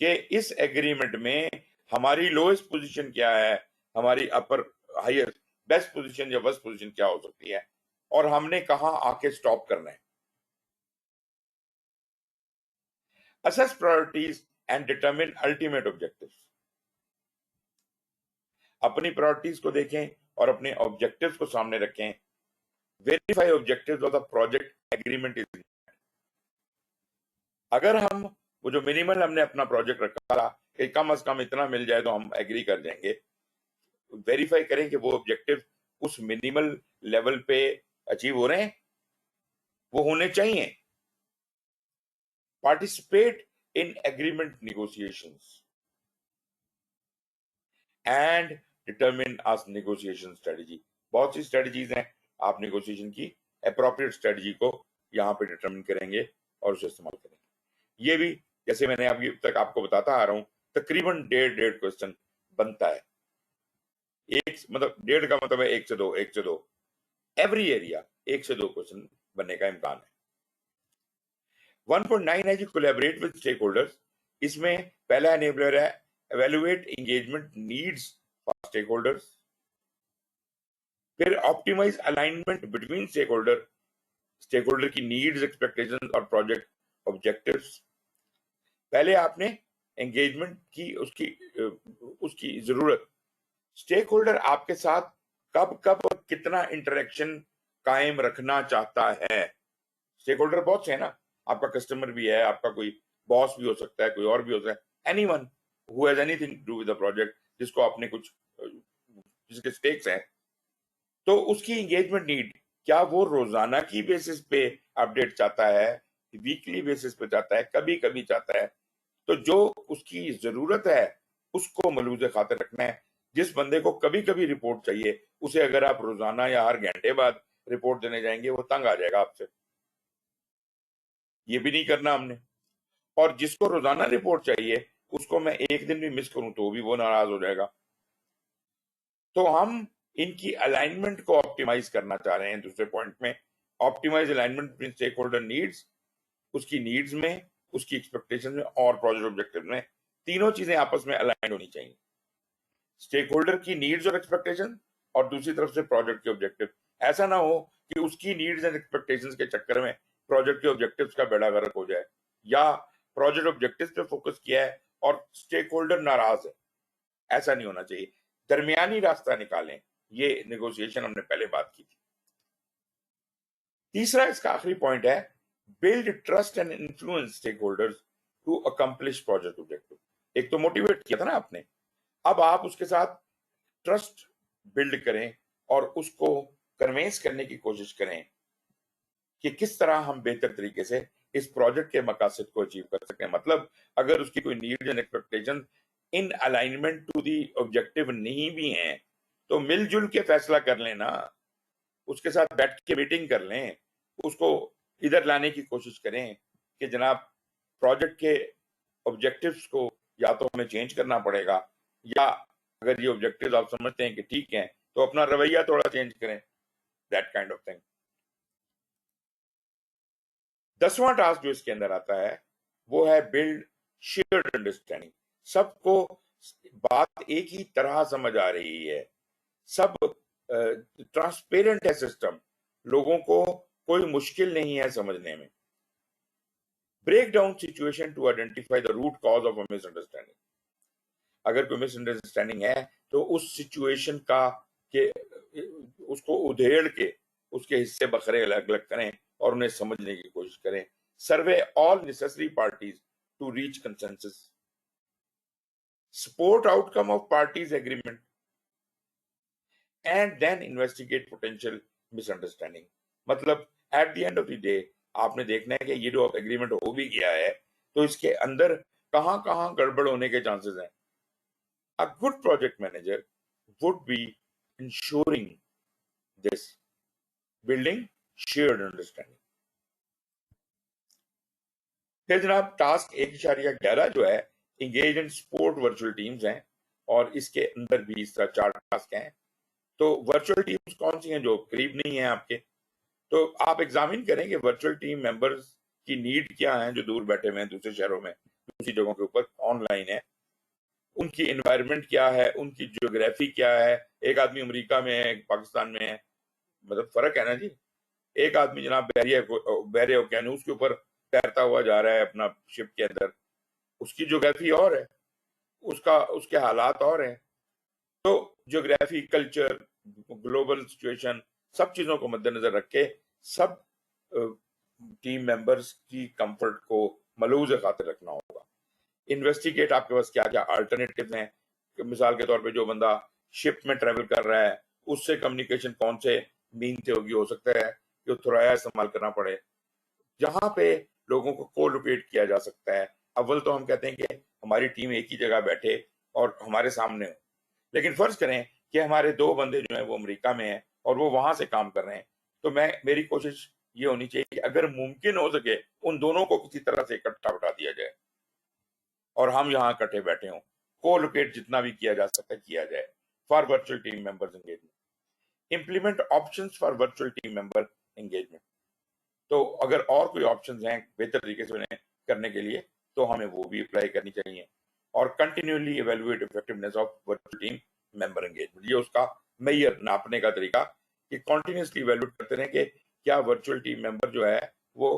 कि इस एग्रीमेंट में हमारी लोएस्ट पोजीशन क्या है, हमारी अपर हाईएस्ट बेस्ट पोजीशन या वर्स्ट पोजीशन क्या हो सकती है, और हमने कहां आके स्टॉप करना है। Assess priorities and determine ultimate objectives. अपनी प्रायोरिटीज को देखें और अपने ऑब्जेक्टिव्स को सामने रखें। Verify objectives of the project agreement is. अगर हम वो जो मिनिमल हमने अपना प्रोजेक्ट रखा था कि कम से कम इतना मिल जाए तो हम एग्री कर जाएंगे, वेरीफाई करें कि वो ऑब्जेक्टिव उस मिनिमल लेवल पे अचीव हो रहे हैं, वो होने चाहिए। Participate in agreement negotiations and determine us negotiation strategy. बहुत सी स्ट्रेटजीज हैं आप नेगोशिएशन की, अप्रोप्रिएट स्ट्रेटजी को यहाँ पे डिटरमिन करेंगे और उसे इस्तेमाल करेंगे। ये भी जैसे मैंने अभी तक आपको बताता आ रहा हूँ, तकरीबन 1.5 क्वेश्चन बनता है। एक मतलब 1.5 का मतलब है 1 से 2, 1 से 2, एवरी एरिया 1 से 2 क्वेश्चन बनने का इम्कान है। 1.9 है जी कोलैबोरेट विद स्टेक होल्डर्स। इसमें पहला एनेबलर है evaluate engagement needs for stakeholders, फिर ऑप्टिमाइज अलाइनमेंट बिटवीन स्टेकहोल्डर की नीड्स, एक्सपेक्टेशंस और प्रोजेक्ट ऑब्जेक्टिव्स। पहले आपने एंगेजमेंट की उसकी जरूरत, स्टेक होल्डर आपके साथ कब कब और कितना इंटरेक्शन कायम रखना चाहता है। स्टेक होल्डर बहुत से है ना, आपका कस्टमर भी है, आपका कोई बॉस भी हो सकता है, कोई और भी हो सकता है, anyone who has anything to do with the project, जिसको आपने कुछ जिसके स्टेक्स हैं, तो उसकी एंगेजमेंट नीड, क्या वो रोजाना की बेसिस पे अपडेट चाहता है, वीकली बेसिस पे चाहता है, कभी कभी चाहता है। तो जो उसकी जरूरत है उसको मलूज़े खातिर रखना है। जिस बंदे को कभी कभी रिपोर्ट चाहिए, उसे अगर आप रोजाना या हर घंटे बाद रिपोर्ट देने जाएंगे, वो तंग आ जाएगा आपसे। ये भी नहीं करना हमने। और जिसको रोजाना रिपोर्ट चाहिए, उसको मैं एक दिन भी मिस करूं तो भी वो नाराज हो जाएगा। तो हम इनकी अलाइनमेंट को ऑप्टिमाइज करना चाह रहे हैं। दूसरे पॉइंट में optimise alignment between stakeholder needs, उसकी नीड्स में, उसकी एक्सपेक्टेशन में और प्रोजेक्ट ऑब्जेक्टिव में, तीनों चीजें आपस में अलाइन होनी चाहिए। स्टेक होल्डर की नीड्स और एक्सपेक्टेशन और दूसरी तरफ से प्रोजेक्ट के ऑब्जेक्टिव। ऐसा ना हो कि उसकी नीड्स एंड एक्सपेक्टेशंस के चक्कर में प्रोजेक्ट के ऑब्जेक्टिव्स का बेड़ा गर्क हो जाए, या प्रोजेक्ट ऑब्जेक्टिव्स पे फोकस किया है और स्टेक होल्डर नाराज है। ऐसा नहीं होना चाहिए। दरमियानी रास्ता निकालें। ये नेगोशिएशन हमने पहले बात की थी। तीसरा इसका आखिरी पॉइंट है, build trust and influence stakeholders to accomplish project objective. एक तो मोटिवेट किया था ना आपने, अब आप उसके साथ ट्रस्ट बिल्ड करें और उसको कन्वेंस करने की कोशिश करें कि किस तरह हम बेहतर तरीके से इस प्रोजेक्ट के मकासद को अचीव कर सकते हैं। मतलब अगर उसकी कोई needs and expectation in alignment to the objective नहीं भी हैं, तो मिलजुल के फैसला कर लेना, उसके साथ बैठ के मीटिंग कर लें, उसको इधर लाने की कोशिश करें कि जनाब प्रोजेक्ट के ऑब्जेक्टिव्स को या तो हमें चेंज करना पड़ेगा, या अगर ये ऑब्जेक्टिव्स आप समझते हैं कि ठीक हैं, तो अपना रवैया थोड़ा चेंज करें, दैट काइंड ऑफ थिंग। 10वां टास्क जो इसके अंदर आता है वो है बिल्ड शेयर्ड अंडरस्टैंडिंग। सबको बात एक ही तरह समझ आ रही है, सब ट्रांसपेरेंट है सिस्टम, लोगों को कोई मुश्किल नहीं है समझने में। Break down situation to identify the root cause of a misunderstanding. अगर कोई मिसअंडरस्टैंडिंग है तो उस सिचुएशन का के उसको उधेड़ के उसके हिस्से बखरे अलग अलग करें और उन्हें समझने की कोशिश करें। Survey all necessary parties to reach consensus, support outcome of parties agreement and then investigate potential misunderstanding. मतलब at the end of the day आपने देखना है कि ये जो एग्रीमेंट हो भी गया है, तो इसके अंदर कहां कहां गड़बड़ होने के चांसेस हैं। A good project manager would be ensuring this, building shared understanding. फिर जनाब टास्क 1.11 जो है engage in support virtual teams हैं, और इसके अंदर भी इस तरह 4 टास्क हैं। तो वर्चुअल टीम्स कौन सी हैं जो करीब नहीं है आपके, तो आप एग्जामिन करें कि वर्चुअल टीम मेंबर्स की नीड क्या है, जो दूर बैठे हुए हैं दूसरे शहरों में, दूसरी जगहों के ऊपर ऑनलाइन है। उनकी एनवायरनमेंट क्या है, उनकी ज्योग्राफी क्या है। एक आदमी अमेरिका में है, एक पाकिस्तान में है, मतलब फर्क है ना जी। एक आदमी जनाब बहरे ओकेानूस के ऊपर तैरता हुआ जा रहा है अपना शिप के अंदर, उसकी ज्योग्राफी और है, उसके हालात और हैं। तो ज्योग्राफी, कल्चर, ग्लोबल सिचुएशन, सब चीजों को मद्देनजर रख के सब टीम मेंबर्स की कंफर्ट को मलूज खातिर रखना होगा। इन्वेस्टिगेट आपके पास क्या क्या अल्टरनेटिव हैं। मिसाल के तौर पे जो बंदा शिप में ट्रेवल कर रहा है, उससे कम्युनिकेशन कौन से मीन से होगी, हो सकता है कि थोड़ा इस्तेमाल करना पड़े। जहां पे लोगों को को लोकेट किया जा सकता है, अव्वल तो हम कहते हैं कि हमारी टीम एक ही जगह बैठे और हमारे सामने हो। लेकिन फर्ज करें कि हमारे 2 बंदे जो हैं वो अमेरिका में हैं और वो वहां से काम कर रहे हैं, तो मेरी कोशिश ये होनी चाहिए कि अगर मुमकिन हो सके उन दोनों को किसी तरह से इकट्ठा बिठा दिया जाए और हम यहाँ इकट्ठे बैठे हों, कोलोकेट जितना भी किया जा सकता है किया जाए for virtual team members engagement. Implement options for virtual team member engagement. तो अगर और कोई ऑप्शंस हैं बेहतर तरीके से उन्हें करने के लिए तो हमें वो भी अप्लाई करनी चाहिए। और continually evaluate effectiveness of virtual team member engagement, ये उसका मेजर नापने का तरीका कि कॉन्टिन्यूसली इवेलुएट करते रहें कि क्या वर्चुअल टीम मेंबर जो है वो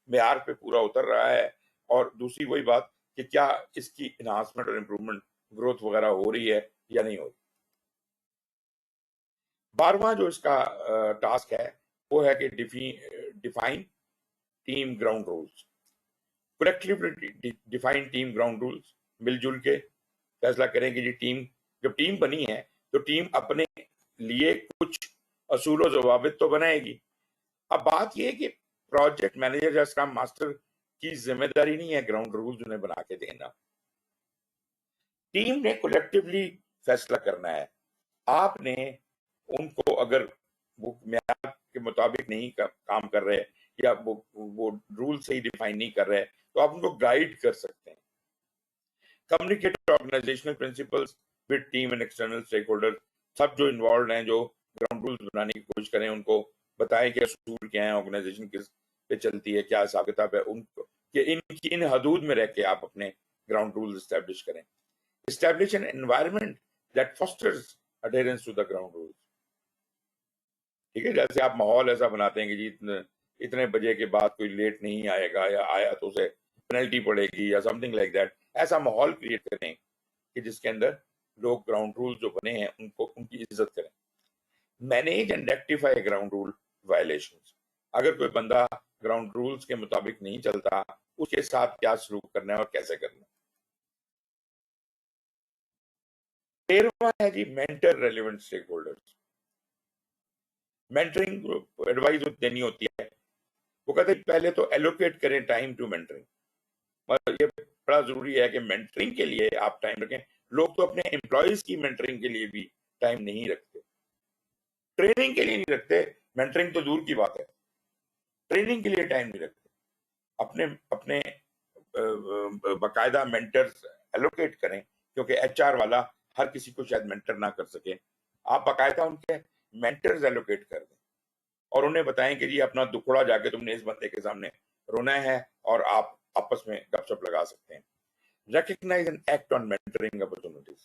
मेयार पे पूरा उतर रहा है, और दूसरी वही बात कि क्या इसकी इन्हांसमेंट और इम्प्रूवमेंट ग्रोथ वगैरह हो रही है या नहीं हो रही। 12वां जो इसका टास्क है वो है कि define team ground rules. Collectively define team ground rules, मिलजुल के फैसला करें कि जी टीम जब टीम बनी है तो टीम अपने लिए कुछ असूल और जवाबित तो बनाएगी। अब बात यह है कि प्रोजेक्ट मैनेजर या स्क्रम मास्टर की जिम्मेदारी नहीं है ग्राउंड रूल्स उन्हें बना के देना, टीम ने कलेक्टिवली फैसला करना है। आपने उनको अगर वो म्यार के मुताबिक नहीं काम कर रहे या वो रूल सही डिफाइन नहीं कर रहे तो आप उनको गाइड कर सकते हैं। Communicate organisational principles with team and external stakeholder, सब जो इन्वॉल्व हैं जो ग्राउंड रूल्स बनाने की कोशिश करें उनको बताएं कि असूल क्या है, ऑर्गेनाइजेशन किस पे चलती है, क्या हिसाब किताब है, उनको कि इन हदूद में रह के आप अपने ग्राउंड रूल्स एस्टेब्लिश करें। Establish an environment that fosters adherence to the ground rules. ठीक है, जैसे आप माहौल ऐसा बनाते हैं कि जी इतने बजे के बाद कोई लेट नहीं आएगा, या आया तो उसे पेनल्टी पड़ेगी या समथिंग लाइक दैट। ऐसा माहौल क्रिएट करें कि जिसके अंदर लोग ग्राउंड रूल जो बने हैं उनको उनकी इज्जत करें। Manage and rectify ground rule violations, अगर कोई बंदा ग्राउंड रूल्स के मुताबिक नहीं चलता उसके साथ क्या सलूक करना है और कैसे करना है। 13वां है जी mentor relevant stake holders. Mentoring advice देनी होती है, वो कहते हैं पहले तो एलोकेट करें टाइम टू मेंटरिंग। मतलब ये बड़ा जरूरी है कि मेंटरिंग के लिए आप टाइम रखें। लोग तो अपने एम्प्लॉयज की मेंटरिंग के लिए भी टाइम नहीं रखते, ट्रेनिंग के लिए नहीं रखते, मेंटरिंग तो दूर की बात है, ट्रेनिंग के लिए टाइम नहीं रखते। अपने अपने बाकायदा मेंटर्स एलोकेट करें, क्योंकि एचआर वाला हर किसी को शायद मेंटर ना कर सके। आप बाकायदा उनके मेंटर्स एलोकेट कर दें और उन्हें बताएं कि जी अपना दुखड़ा जाके तुमने इस बंदे के सामने रोना है और आप आपस में गपशप लगा सकते हैं। recognize and act on mentoring opportunities।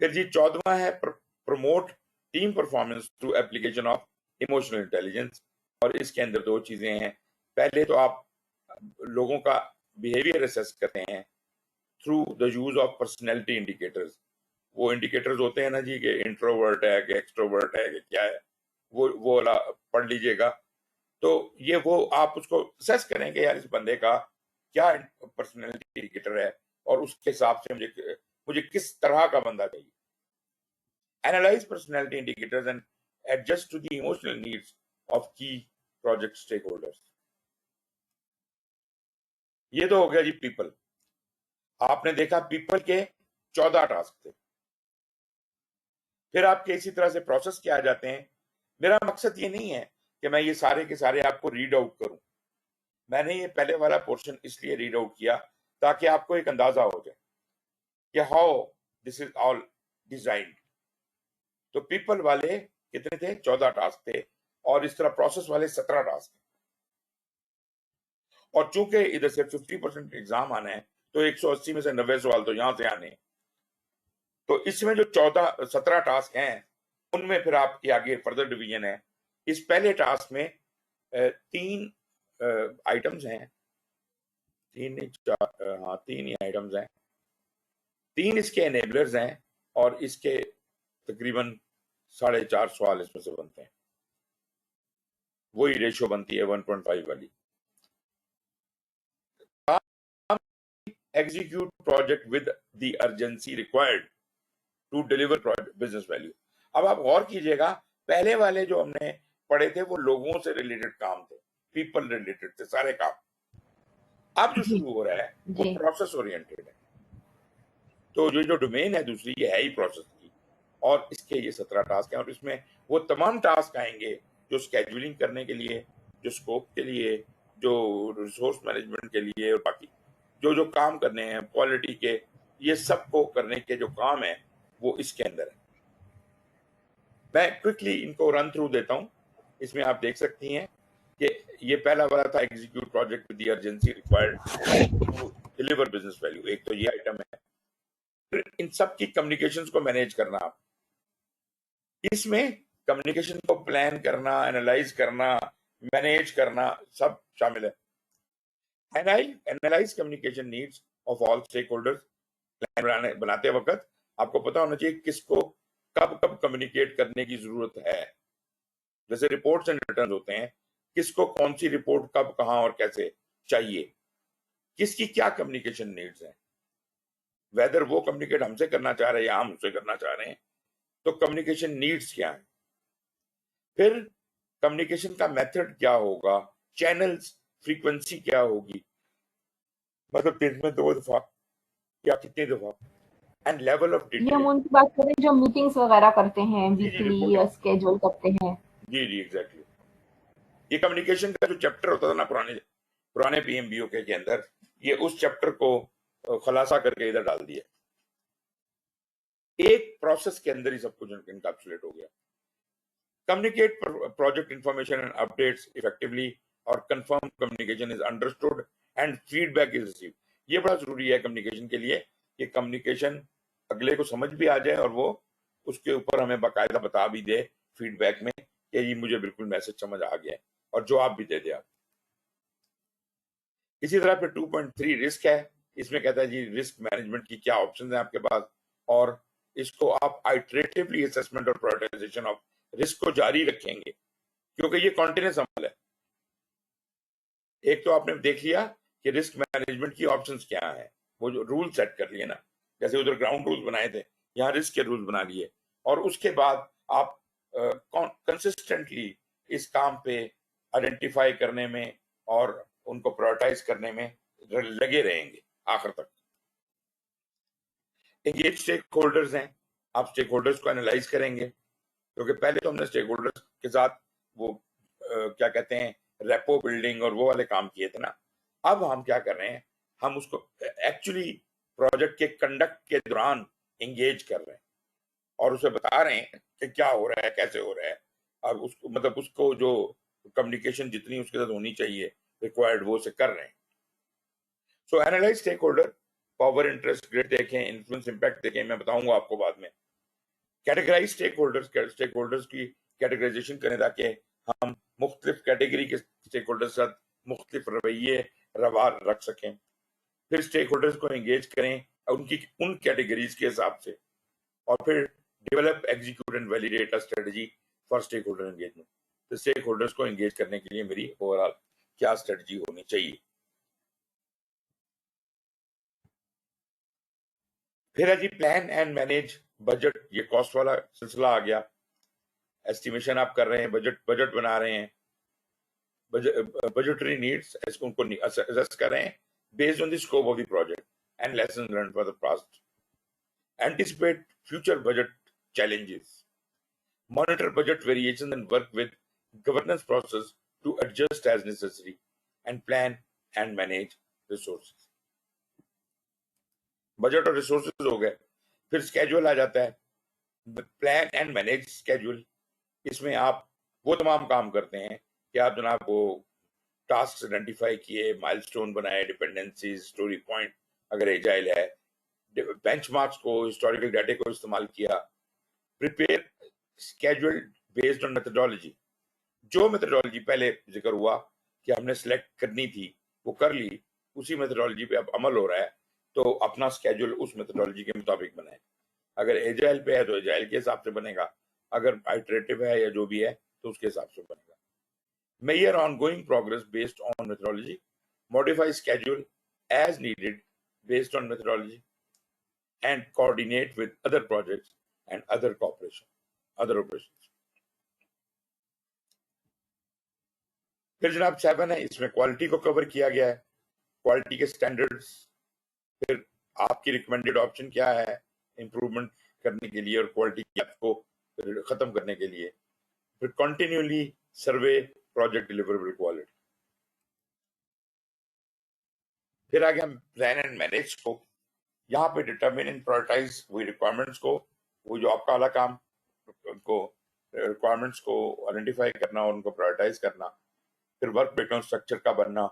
फिर जी 14वां है promote team performance through application of emotional intelligence. और इसके अंदर दो चीजें हैं, पहले तो आप लोगों का बिहेवियर असेस करते हैं through the use of personality indicators. वो इंडिकेटर्स होते हैं ना जी कि इंट्रोवर्ट है कि एक्सट्रोवर्ट है कि क्या है, वो वाला पढ़ लीजिएगा। तो ये वो आप उसको असेस करें कि यार इस बंदे का क्या पर्सनैलिटी इंडिकेटर है और उसके हिसाब से मुझे किस तरह का बंदा चाहिए। Analyse personality indicators and adjust to the emotional needs of key project stakeholders. ये तो हो गया जी पीपल। आपने देखा पीपल के 14 टास्क थे। फिर आपके इसी तरह से प्रोसेस किए आ जाते हैं। मेरा मकसद ये नहीं है कि मैं ये सारे के सारे आपको रीड आउट करूं, मैंने ये पहले वाला पोर्शन इसलिए रीड आउट किया ताकि आपको एक अंदाजा हो जाए कि how this is all designed. तो पीपल वाले कितने थे? 14 टास्क थे, और इस तरह प्रोसेस वाले 17 टास्क। और चूंकि इधर से 50% एग्जाम आना है तो 180 में से 90 सवाल तो यहां से आने हैं। तो इसमें जो 17 टास्क हैं उनमें फिर आपके आगे फर्दर डिवीजन है। इस पहले टास्क में 3 आइटम्स हैं, 3 नहीं 4, हाँ 3 ही आइटम्स हैं, 3 इसके एनेबलर्स हैं और इसके तकरीबन 4.5 सवाल इसमें से बनते हैं। वही रेशियो बनती है 1.5 वाली। Execute project with the urgency required to deliver business value. अब आप गौर कीजिएगा, पहले वाले जो हमने पढ़े थे वो लोगों से रिलेटेड काम थे, पीपल रिलेटेड थे सारे काम। अब जो जी शुरू हो रहा है वो जी प्रोसेस ओरिएंटेड है। तो जो डोमेन है दूसरी ये है ही प्रोसेस की। और इसके ये 17 टास्क हैं और इसमें वो तमाम टास्क आएंगे जो स्केड्यूलिंग करने के लिए, जो स्कोप के लिए, जो रिसोर्स मैनेजमेंट के लिए और बाकी जो जो काम करने हैं क्वालिटी के, ये सबको करने के जो काम है वो इसके अंदर है। मैं क्विकली इनको रन थ्रू देता हूं। इसमें आप देख सकती हैं कि ये पहला वाला था execute project with the urgency required to deliver business value, एक तो ये आइटम है। फिर इन सब की कम्युनिकेशंस को मैनेज करना, इसमें कम्युनिकेशन को प्लान करना, एनालाइज करना, मैनेज करना सब शामिल है। Analyse communication needs of all stakeholders. Plan बनाते वक्त आपको पता होना चाहिए किसको कब कब कम्युनिकेट करने की जरूरत है। जैसे रिपोर्ट्स एंड रिटर्न होते हैं, किसको कौन सी रिपोर्ट कब कहां और कैसे चाहिए, किसकी क्या कम्युनिकेशन नीड्स है, वेदर वो कम्युनिकेट हमसे करना चाह रहे हैं या हम उससे करना चाह रहे हैं, तो कम्युनिकेशन नीड्स क्या है। फिर कम्युनिकेशन का मेथड क्या होगा, चैनल्स, फ्रीक्वेंसी क्या होगी, मतलब दिन में 2 दफा या कितनी दफा, एंड लेवल ऑफ ये हम डिटेल। उनकी बात करें जो मीटिंग्स वगैरह करते हैं, जी जी, वीकली रिपोर्टिंग। या स्केड्यूल करते हैं। जी जी, एग्जैक्टली। ये कम्युनिकेशन का जो चैप्टर होता था ना पुराने पुराने पीएमबीओके के अंदर, ये उस चैप्टर को खुलासा करके इधर डाल दिया। एक प्रोसेस के अंदर ही सब कुछ इनकैप्सुलेट हो गया। Communicate project information and updates effectively और confirm communication is understood and feedback is received। ये बड़ा जरूरी है कम्युनिकेशन के लिए कि कम्युनिकेशन अगले को समझ भी आ जाए और वो उसके ऊपर हमें बाकायदा बता भी दे फीडबैक में कि ये मुझे बिल्कुल मैसेज समझ आ गया है और जवाब भी दे दे आप। इसी तरह फिर 2.3 रिस्क है। इसमें कहता है जी रिस्क मैनेजमेंट की क्या ऑप्शन है आपके पास, और इसको आप आइटरेटिवली असेसमेंट और प्रायोरिटाइजेशन ऑफ रिस्क को जारी रखेंगे क्योंकि ये कॉन्टिन्यूस अमल है। एक तो आपने देख लिया कि रिस्क मैनेजमेंट की ऑप्शंस क्या है, वो जो रूल सेट कर लिए ना, जैसे उधर ग्राउंड रूल्स बनाए थे, यहाँ रिस्क के रूल्स बना लिए, और उसके बाद आप कंसिस्टेंटली इस काम पे आइडेंटिफाई करने में और उनको प्रायोरिटाइज करने में लगे रहेंगे आखिर तक। एंगेज स्टेक होल्डर्स हैं, आप स्टेक होल्डर्स को एनालाइज करेंगे क्योंकि पहले तो हमने स्टेक होल्डर्स के साथ वो क्या कहते हैं रेपो बिल्डिंग और वो वाले काम किए थे ना। अब हम क्या कर रहे हैं, हम उसको एक्चुअली प्रोजेक्ट के कंडक्ट के दौरान एंगेज कर रहे हैं और उसे बता रहे हैं कि क्या हो रहा है, कैसे हो रहा है। अब उसको मतलब उसको जो कम्युनिकेशन जितनी उसके साथ होनी चाहिए रिक्वायर्ड वो उसे कर रहे हैं। So analyse stake holder, power, interest, grid देखें, इन्फ्लुएंस, इम्पैक्ट देखें, मैं बताऊंगा आपको बाद में। कैटेगराइज स्टेक होल्डर्स की कैटेगराइजेशन करें ताकि हम मुख्तलिफ कैटेगरी के स्टेक होल्डर्स के साथ मुख्तलिफ रवैये रवा रख सकें। फिर स्टेक होल्डर्स को एंगेज करें उनकी उन कैटेगरीज के हिसाब से, और फिर develop, execute and validate a strategy for stakeholder engagement. तो स्टेक होल्डर्स को एंगेज करने के लिए मेरी ओवरऑल क्या स्ट्रेटजी होनी चाहिए। फिर है जी प्लान एंड मैनेज बजट, ये कॉस्ट वाला सिलसिला आ गया। एस्टिमेशन आप कर रहे हैं, बजट बना रहे हैं, budgetary needs उनको assess कर रहे हैं based on the scope of the project and lessons learned for the past, anticipate future budget challenges, monitor budget variations and work with governance process to adjust as necessary, and plan and manage resources। Budget और resources हो गए। फिर schedule आ जाता है, plan and manage schedule. इसमें आप वो तमाम काम करते हैं कि आप जनाब वो टास्क आइडेंटिफाई किए, माइलस्टोन बनाए, डिपेंडेंसीज, स्टोरी पॉइंट अगर एजाइल है, बेंचमार्क्स को, हिस्टोरिकल डाटा को इस्तेमाल किया, prepare schedule based on methodology. जो मेथोडोलॉजी पहले जिक्र हुआ कि हमने सेलेक्ट करनी थी वो कर ली, उसी मेथोडोलॉजी पे अब अमल हो रहा है, तो अपना स्केड्यूल उस मेथोडोलॉजी के मुताबिक बनाए। अगर एजाइल पे है तो एजाइल के हिसाब से बनेगा, अगर आइटरेटिव है या जो भी है तो उसके हिसाब से बनेगा। Measure ongoing progress based on methodology, modify schedule as needed based on methodology, and coordinate with other projects and other operations। फिर जनाब 7 है, इसमें क्वालिटी को कवर किया गया है, क्वालिटी के स्टैंडर्ड्स, फिर आपकी रिकमेंडेड ऑप्शन क्या है, इंप्रूवमेंट करने के लिए और क्वालिटी गैप को खत्म करने के लिए। फिर कंटिन्यूअली सर्वे प्रोजेक्ट डिलीवरेबल क्वालिटी। फिर आगे हम प्लान एंड मैनेज को, यहाँ पे डिटरमिन एंड प्रायोरिटाइज वही रिक्वायरमेंट्स को, वो जो आपका वाला काम, उनको रिक्वायरमेंट्स को आइडेंटिफाई करना और उनको प्रायोरिटाइज करना। फिर वर्क ब्रेकडाउन स्ट्रक्चर का बनना,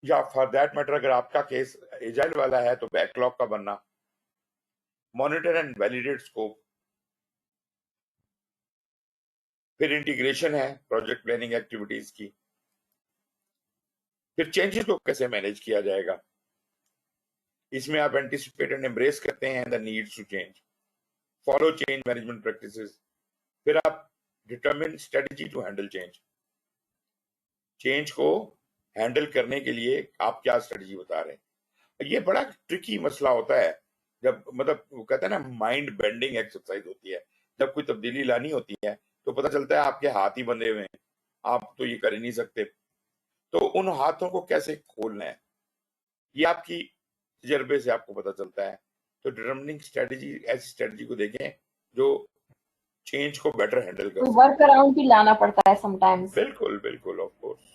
या फॉर दैट मैटर अगर आपका केस एजाइल वाला है तो बैकलॉग का बनना। Monitor and validate scope. फिर इंटीग्रेशन है प्रोजेक्ट प्लानिंग एक्टिविटीज की। फिर चेंजेस को कैसे मैनेज किया जाएगा, इसमें आप एंटिसिपेट एंड एम्ब्रेस करते हैं the needs to change, follow change management practices. फिर आप determine strategy to handle change, change को हैंडल करने के लिए आप क्या स्ट्रेटजी बता रहे हैं। ये बड़ा ट्रिकी मसला होता है जब, मतलब वो कहते हैं ना, माइंड बेंडिंग एक्सरसाइज होती है। जब कोई तब्दीली लानी होती है तो पता चलता है आपके हाथ ही बंधे हुए हैं, आप तो ये कर ही नहीं सकते। तो उन हाथों को कैसे खोलना है, ये आपकी तजर्बे से आपको पता चलता है। तो डिटरमिनिंग स्ट्रेटजी, ऐसी स्ट्रेटजी को देखें जो चेंज को बेटर हैंडल कर कोई सके। वर्क अराउंड भी लाना पड़ता है समटाइम्स। बिल्कुल बिल्कुल, ऑफ कोर्स।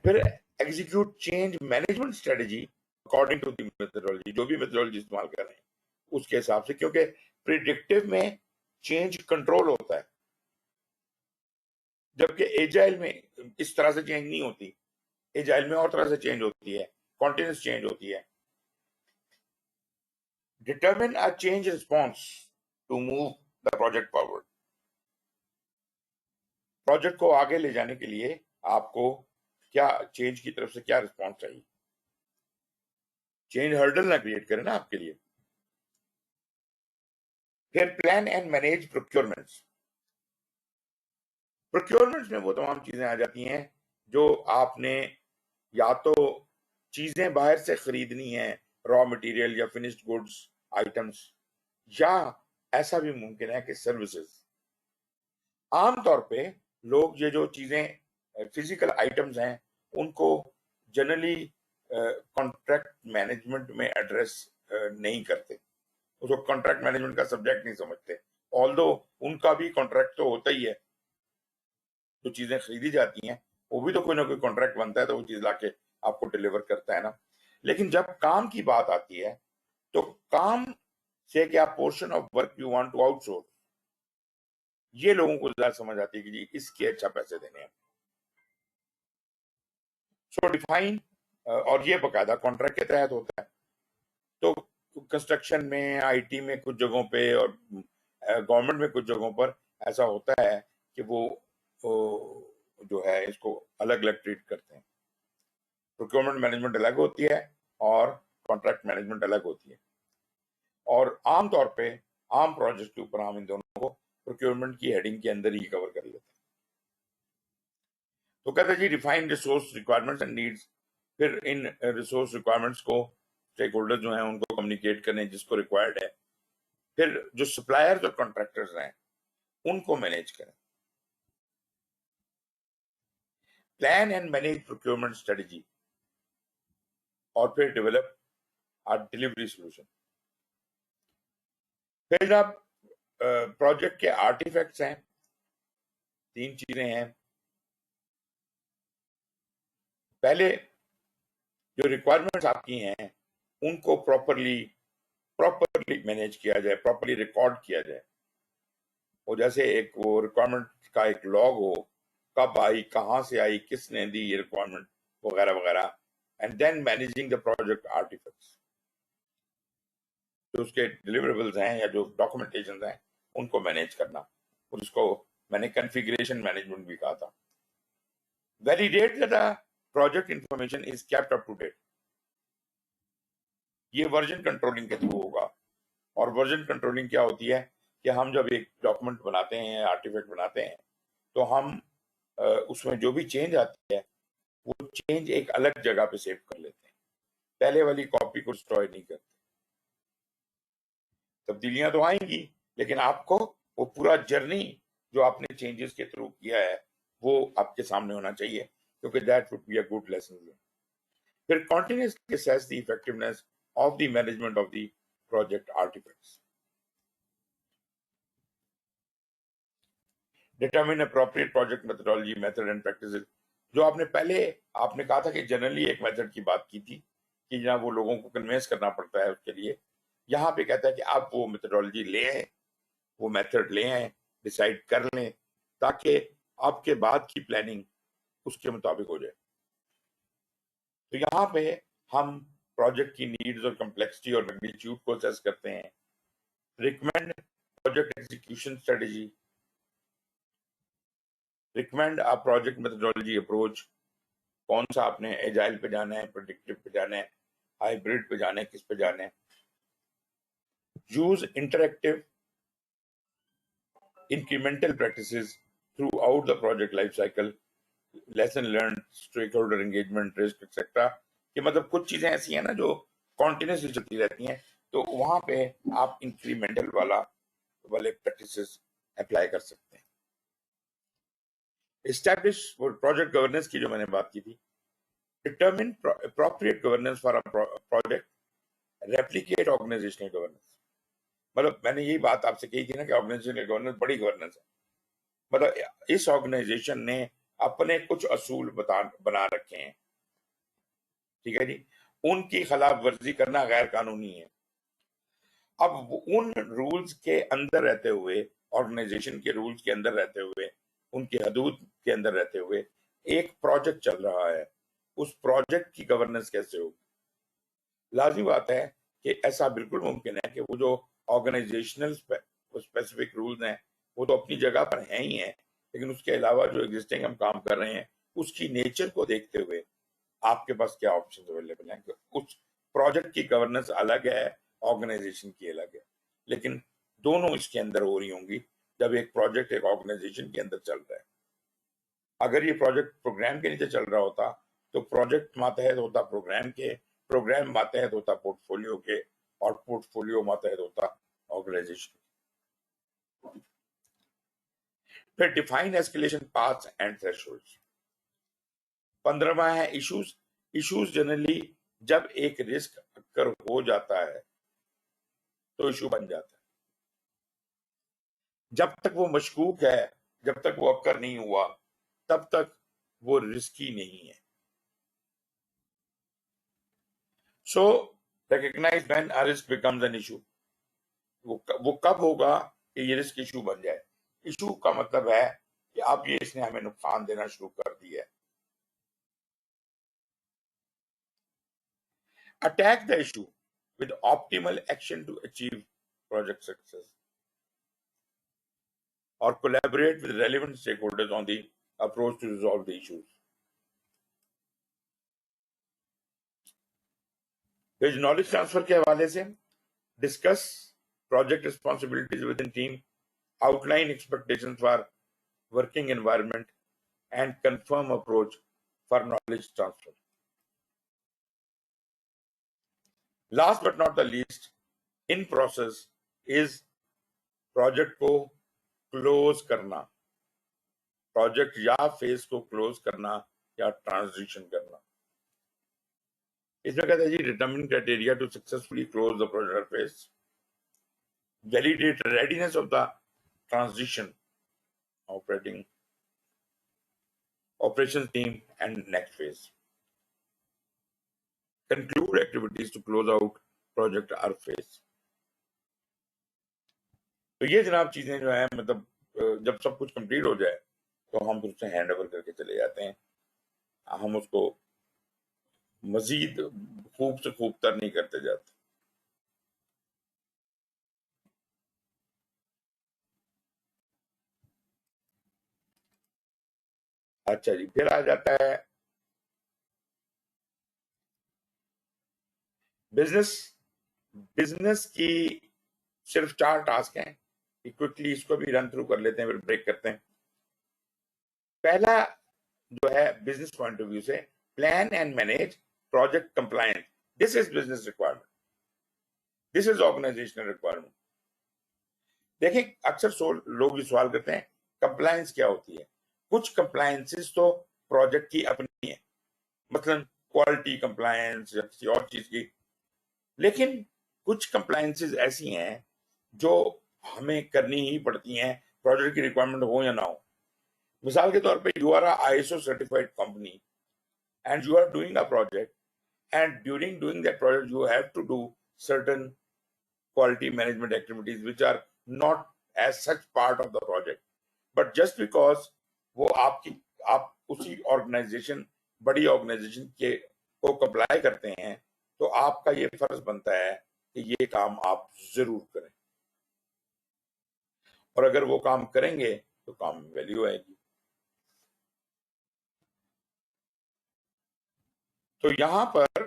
फिर execute change management strategy according to the methodology, जो भी मेथोडोलॉजी इस्तेमाल कर रहे हैं उसके हिसाब से, क्योंकि प्रिडिक्टिव में चेंज कंट्रोल होता है, जबकि एजाइल में इस तरह से चेंज नहीं होती। एजाइल में और तरह से चेंज होती है, कॉन्टिन्यूस चेंज होती है। Determine a change response to move the project forward, project को आगे ले जाने के लिए आपको क्या चेंज की तरफ से क्या रिस्पॉन्स चाहिए। चेंज हर्डल ना क्रिएट करे ना आपके लिए। फिर plan and manage procurements, procurements में वो तमाम चीजें आ जाती हैं जो आपने या तो चीजें बाहर से खरीदनी है, रॉ मटेरियल या फिनिश्ड गुड्स आइटम्स, या ऐसा भी मुमकिन है कि सर्विसेज। आमतौर पे लोग ये जो चीजें फिजिकल आइटम्स हैं उनको जनरली कॉन्ट्रैक्ट मैनेजमेंट में एड्रेस नहीं करते, उसको कॉन्ट्रैक्ट मैनेजमेंट का सब्जेक्ट नहीं समझते। ऑल्दो उनका भी कॉन्ट्रैक्ट तो होता ही है, जो चीजें खरीदी जाती हैं वो भी तो कोई ना कोई कॉन्ट्रैक्ट बनता है, तो वो चीज लाके आपको डिलीवर करता है ना। लेकिन जब काम की बात आती है तो काम से क्या portion of work you want to outsource, ये लोगों को ज्यादा समझ आती है कि जी इसके अच्छा पैसे देने हैं। सो डिफाइन, और ये बकायदा कॉन्ट्रैक्ट के तहत होता है। तो कंस्ट्रक्शन में, आईटी में कुछ जगहों पे और गवर्नमेंट में कुछ जगहों पर ऐसा होता है कि वो जो है इसको अलग अलग ट्रीट करते हैं। प्रोक्योरमेंट मैनेजमेंट अलग होती है और कॉन्ट्रैक्ट मैनेजमेंट अलग होती है। और आमतौर पे आम प्रोजेक्ट के ऊपर हम इन दोनों को प्रोक्योरमेंट की हेडिंग के अंदर ही कवर कर लेते हैं। तो कहते हैं जी define resource requirements and needs, फिर इन रिसोर्स रिक्वायरमेंट्स को स्टेक होल्डर जो हैं उनको कम्युनिकेट करें जिसको रिक्वायर्ड है। फिर जो सप्लायर्स और कॉन्ट्रैक्टर्स हैं उनको मैनेज करें। Plan and manage procurement strategy, और फिर डेवलप आ डिलीवरी सोल्यूशन। फिर आप प्रोजेक्ट के आर्टिफैक्ट्स हैं, 3 चीजें हैं। पहले जो रिक्वायरमेंट्स आपकी हैं उनको प्रॉपरली मैनेज किया जाए, प्रॉपरली रिकॉर्ड किया जाए। वो जैसे एक वो रिक्वायरमेंट का एक लॉग हो, कब आई, कहाँ से आई, किसने दी ये रिक्वायरमेंट, वगैरह वगैरह। And then managing the project artefacts, जो उसके डिलीवरेबल्स हैं या जो डॉक्यूमेंटेशन हैं उनको मैनेज करना, और उसको मैंने कॉन्फ़िगरेशन मैनेजमेंट भी कहा था। Validate that the project information is kept up to date, ये वर्जन कंट्रोलिंग के थ्रू होगा। और वर्जन कंट्रोलिंग क्या होती है कि हम जब एक डॉक्यूमेंट बनाते हैं, आर्टिफैक्ट बनाते हैं, तो हम उसमें जो भी चेंज आती है वो चेंज एक अलग जगह पे सेव कर लेते हैं, पहले वाली कॉपी को डिस्ट्रॉय नहीं करते। तब्दीलियां तो आएंगी लेकिन आपको वो पूरा जर्नी जो आपने चेंजेस के थ्रू किया है वो आपके सामने होना चाहिए, क्योंकि that would be a good lesson. फिर continuously assess the effectiveness of the management of the project artifacts. Determine appropriate project methodology, method and practices. जो आपने कहा था कि जनरली एक मेथड की बात की थी कि जहाँ वो लोगों को कन्विंस करना पड़ता है उसके लिए, यहाँ पे कहता है कि आप वो मेथडोलॉजी ले आए, वो मेथड ले आए, डिसाइड कर लें ताकि आपके बाद की प्लानिंग उसके मुताबिक हो जाए। तो यहाँ पे हम प्रोजेक्ट की नीड्स और कम्प्लेक्सिटी और मैग्नीट्यूड को असेस करते हैं। Recommend project execution strategy, recommend a project methodology approach, कौन सा आपने एजाइल पे जाना है, प्रेडिक्टिव पे जाना है, हाइब्रिड पे जाना है, किस पे जाना है। Use interactive incremental practices throughout the project life cycle, lesson learned, stakeholder engagement, risk etc. कि मतलब कुछ चीजें ऐसी हैं ना जो कॉन्टिन्यूसली चलती रहती हैं, तो वहां पे आप इंक्रीमेंटल वाले प्रैक्टिसेस अप्लाई कर सकते हैं। एस्टैब्लिश प्रोजेक्ट गवर्नेंस की जो मैंने बात की थी, determine appropriate governance for a project, replicate organisational governance. मतलब मैंने यही बात आपसे कही थी ना कि ऑर्गेनाइजेशनल गवर्नेंस बड़ी गवर्नेंस है। मतलब इस ऑर्गेनाइजेशन ने अपने कुछ असूल बना रखे हैं, ठीक है जी, उनकी खिलाफ वर्जी करना गैर कानूनी है। अब उन रूल्स के अंदर रहते हुए, ऑर्गेनाइजेशन के रूल्स के अंदर रहते हुए, उनकी हदूद के अंदर रहते हुए एक प्रोजेक्ट चल रहा है, उस प्रोजेक्ट की गवर्नेंस कैसे होगी? लाजमी बात है कि ऐसा बिल्कुल मुमकिन है कि वो जो ऑर्गेनाइजेशनल स्पेसिफिक रूल्स हैं वो तो अपनी जगह पर हैं ही हैं, लेकिन उसके अलावा जो एग्जिस्टिंग हम काम कर रहे हैं उसकी नेचर को देखते हुए आपके पास क्या ऑप्शन अवेलेबल हैं। कि उस प्रोजेक्ट की गवर्नेंस अलग है, ऑर्गेनाइजेशन की अलग है, लेकिन दोनों इसके अंदर हो रही होंगी जब एक प्रोजेक्ट एक ऑर्गेनाइजेशन के अंदर चल रहा है। अगर ये प्रोजेक्ट प्रोग्राम के नीचे चल रहा होता तो प्रोजेक्ट मातहत होता प्रोग्राम के, प्रोग्राम मातहत होता पोर्टफोलियो के, और पोर्टफोलियो मातहत होता ऑर्गेनाइजेशन। फिर define escalation paths and thresholds. 15वां है इश्यूज। इश्यूज जनरली जब एक रिस्क अक्कर हो जाता है तो इशू बन जाता है। जब तक वो मशकूक है, जब तक वो अक्कर नहीं हुआ, तब तक वो रिस्की नहीं है। So recognise when a risk becomes an issue. वो कब होगा कि ये रिस्क इशू बन जाए? इशू का मतलब है कि अब ये इसने हमें नुकसान देना शुरू कर दिया है। Attack the issue with optimal action to achieve project success, और collaborate with relevant stakeholders on the approach to resolve the issues. फिर नॉलेज ट्रांसफर के हवाले से discuss project responsibilities within team, outline expectations for working environment and confirm approach for knowledge transfer. Last but not the least in process is project को close करना, project या phase को close करना या transition करना। इसमें कहते हैं जी, determine criteria to successfully close the project phase, validate readiness of the transition operation team and next phase, conclude activities to close out project or phase. तो ये जनाब चीजें जो है, मतलब जब सब कुछ कंप्लीट हो जाए तो हम फिर उसे हैंड ओवर करके चले जाते हैं। हम उसको मजीद खूब से खूब तर नहीं करते जाते। अच्छा जी, फिर आ जाता है बिजनेस। बिजनेस की सिर्फ 4 टास्क हैं, क्विकली इसको भी रन थ्रू कर लेते हैं, फिर ब्रेक करते हैं। पहला जो है बिजनेस पॉइंट ऑफ व्यू से, plan and manage project compliance. This is business requirement, this is organisational requirement. देखिए, अक्सर लोग ये सवाल करते हैं कंप्लायंस क्या होती है। कुछ कंप्लायंसेस तो प्रोजेक्ट की अपनी है, मतलब क्वालिटी कंप्लायंस या किसी और चीज की, लेकिन कुछ कंप्लायंसेस ऐसी हैं जो हमें करनी ही पड़ती हैं, प्रोजेक्ट की रिक्वायरमेंट हो या ना हो। मिसाल के तौर पे you are ISO certified company and you are doing a project, and during doing that project you have to do certain quality management activities which are not as such part of the project, but just because वो आपकी आप उसी organisation बड़ी organisation के को comply करते हैं, तो आपका ये फर्ज बनता है कि ये काम आप जरूर करें, और अगर वो काम करेंगे तो काम में वैल्यू आएगी। तो यहां पर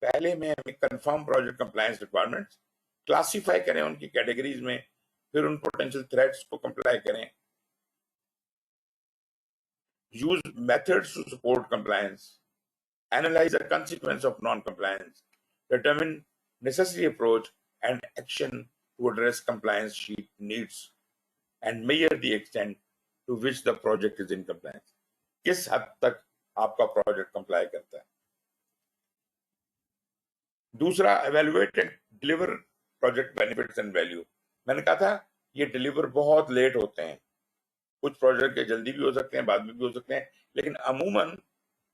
पहले में हमें confirm project compliance requirements classify करें उनकी कैटेगरीज में, फिर उन पोटेंशियल थ्रेट्स को कंप्लाई करें, use methods to support compliance, analyze the consequence of non-compliance, determine necessary approach and action to address compliance sheet needs, and measure the extent to which the project is in compliance. किस हद तक आपका project comply करता है। दूसरा, evaluate and deliver project benefits and value। मैंने कहा था ये डिलीवर बहुत लेट होते हैं, कुछ प्रोजेक्ट के जल्दी भी हो सकते हैं, बाद में भी हो सकते हैं, लेकिन अमूमन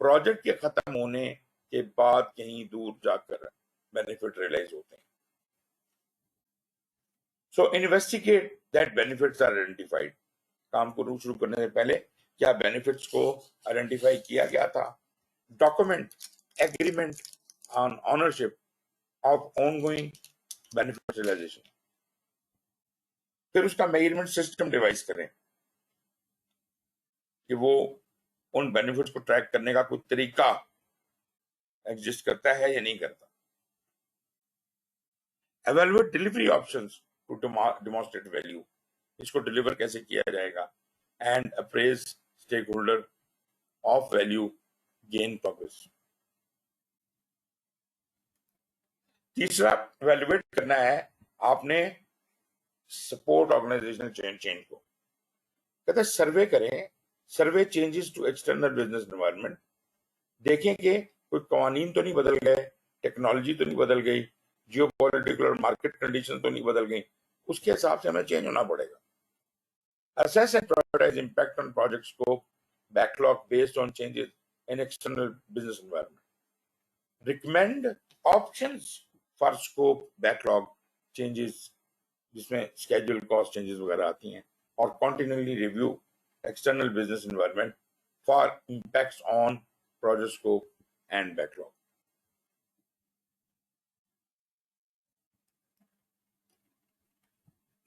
प्रोजेक्ट के खत्म होने के बाद कहीं दूर जाकर बेनिफिट रियलाइज होते हैं। So investigate that benefits are identified. काम को शुरू करने से पहले क्या बेनिफिट्स को आइडेंटिफाई किया गया था। Document agreement on ownership of ongoing benefit realisation. फिर उसका मेजरमेंट सिस्टम डिवाइस करें कि वो उन बेनिफिट्स को ट्रैक करने का कोई तरीका एग्जिस्ट करता है या नहीं करता। Evaluate delivery options to demonstrate value। इसको डिलीवर कैसे किया जाएगा, and appraise stakeholder of value gain progress. तीसरा, इवेल्युएट करना है आपने सपोर्ट ऑर्गेनाइजेशनल चेंज को। कहते हैं सर्वे करें, survey changes to external business environment. देखें कि कोई कानून तो नहीं बदल गए, टेक्नोलॉजी तो नहीं बदल गई, जियोपॉलिटिकल और मार्केट कंडीशन तो नहीं बदल गई, उसके हिसाब से हमें चेंज होना पड़ेगा। Assess and prioritize impact on project scope, backlog based on changes in external business environment. Recommend options for scope, backlog changes, जिसमें schedule cost changes वगैरह आती हैं, और continually review external business environment for impacts on project scope and backlog.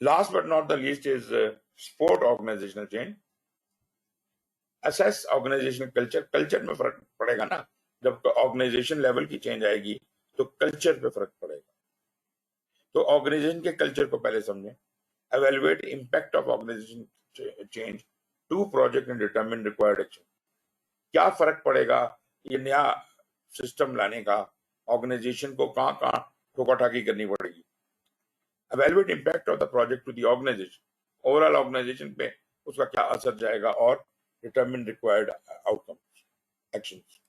Last but not the least is support organizational change. Assess organizational culture। Culture में फर्क पड़ेगा ना, जब ऑर्गेनाइजेशन लेवल की चेंज आएगी तो कल्चर पे फर्क पड़ेगा। तो ऑर्गेनाइजेशन के कल्चर को पहले समझें। Evaluate impact of organisation change to project and determine required action. क्या फर्क पड़ेगा ये नया सिस्टम लाने का, ऑर्गेनाइजेशन को कहाँ कहाँ ठोका ठाकी करनी पड़ेगी। Evaluate impact of the project to the organisation, overall organisation पे उसका क्या असर जाएगा, और डिटरमिन रिक्वायर्ड आउटकम्स एक्शंस।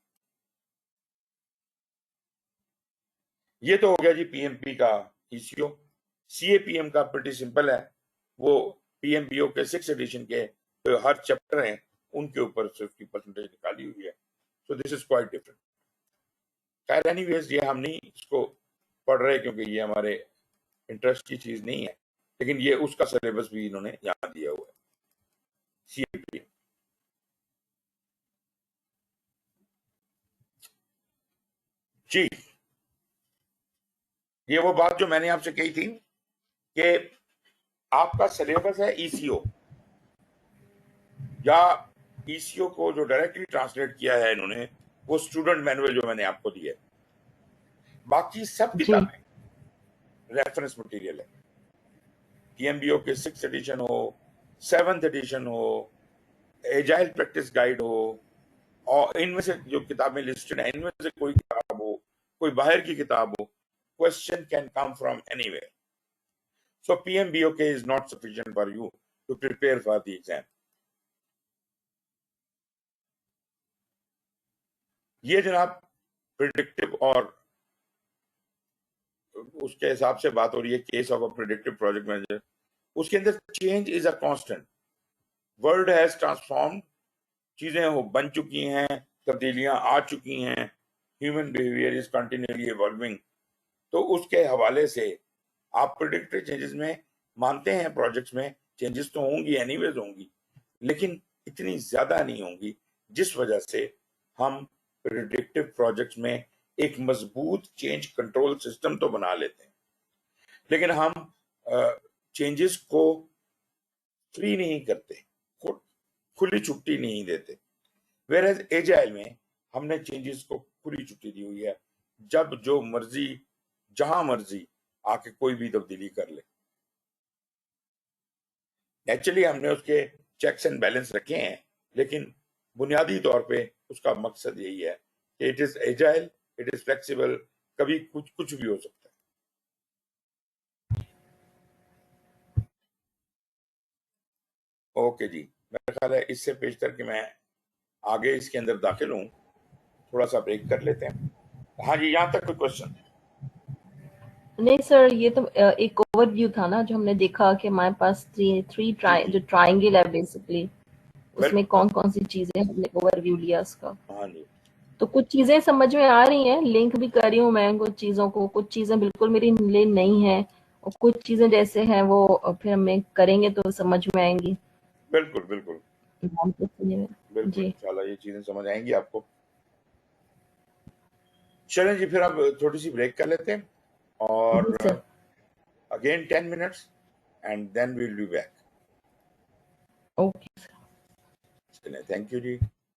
ये तो हो गया जी पीएमपी का ईसीओ। सीएपीएम का प्रिटी सिंपल है, वो पीएमबीओ के 6 एडिशन के तो हर चैप्टर हैं उनके ऊपर 50% निकाली हुई है। So this is quite different. खैर एनीवेज ये हम नहीं इसको पढ़ रहे क्योंकि ये हमारे इंटरेस्ट की चीज नहीं है, लेकिन ये उसका सिलेबस भी इन्होंने यहाँ दिया हुआ है, सीएपीएम। जी, ये वो बात जो मैंने आपसे कही थी कि आपका सिलेबस है ईसीओ, या ईसीओ को जो डायरेक्टली ट्रांसलेट किया है इन्होंने वो स्टूडेंट मैनुअल जो मैंने आपको दिया है। बाकी सब किताबें रेफरेंस मटेरियल है। पीएमबीओ के 6 एडिशन हो, 7th एडिशन हो, एजाइल प्रैक्टिस गाइड हो, और इनमें से जो किताबें लिस्टेड हैं इनमें से कोई किताब हो, कोई बाहर की किताब हो, question can come from anywhere. So PMBOK is not sufficient for you to prepare for the exam. ये जनाब प्रिडिक्टिव और उसके हिसाब से बात हो रही है, case of a predictive project manager, उसके अंदर change is a constant. World has transformed, चीजें हो बन चुकी हैं, तब्दीलियां आ चुकी हैं, human behaviour is continually evolving. तो उसके हवाले से आप प्रेडिक्टिव चेंजेस में मानते हैं, प्रोजेक्ट्स में चेंजेस तो होंगी, एनीवेज होंगी, लेकिन इतनी ज्यादा नहीं होंगी, जिस वजह से हम प्रेडिक्टिव प्रोजेक्ट्स में एक मजबूत चेंज कंट्रोल सिस्टम तो बना लेते हैं, लेकिन हम चेंजेस को फ्री नहीं करते, खुली छुट्टी नहीं देते। वेयर एजाइल में हमने चेंजेस को खुली छुट्टी दी हुई है, जब जो मर्जी जहां मर्जी आके कोई भी तब्दीली कर ले। नेचुरली हमने उसके चेक्स एंड बैलेंस रखे हैं, लेकिन बुनियादी तौर पे उसका मकसद यही है कि it is agile, it is flexible, कभी कुछ कुछ भी हो सकता है। ओके जी, मेरा ख्याल है इससे पेश करके मैं आगे इसके अंदर दाखिल हूँ, थोड़ा सा ब्रेक कर लेते हैं। हाँ जी, यहाँ तक कोई क्वेश्चन? नहीं सर, ये तो एक ओवरव्यू था ना जो हमने देखा कि हमारे पास जो ट्राइंगल है बेसिकली, उसमें बिल्कुल। कौन कौन सी चीजें, हमने ओवरव्यू लिया उसका। हाँ जी, तो कुछ चीजें समझ में आ रही हैं, लिंक भी कर रही हूँ मैं कुछ चीजों को, कुछ चीजें बिल्कुल मेरी लिए नहीं है, और कुछ चीजें जैसे हैं वो फिर हमें करेंगे तो समझ में आएंगी। बिल्कुल बिल्कुल नाम तो सुने में। बिल्कुल, जी इंशाल्लाह ये चीजें समझ आएंगी आपको। चलें जी, फिर अब थोड़ी सी ब्रेक कर लेते हैं, जी और sir. Again 10 minutes and then we will be back. Okay. चलें, थैंक यू जी।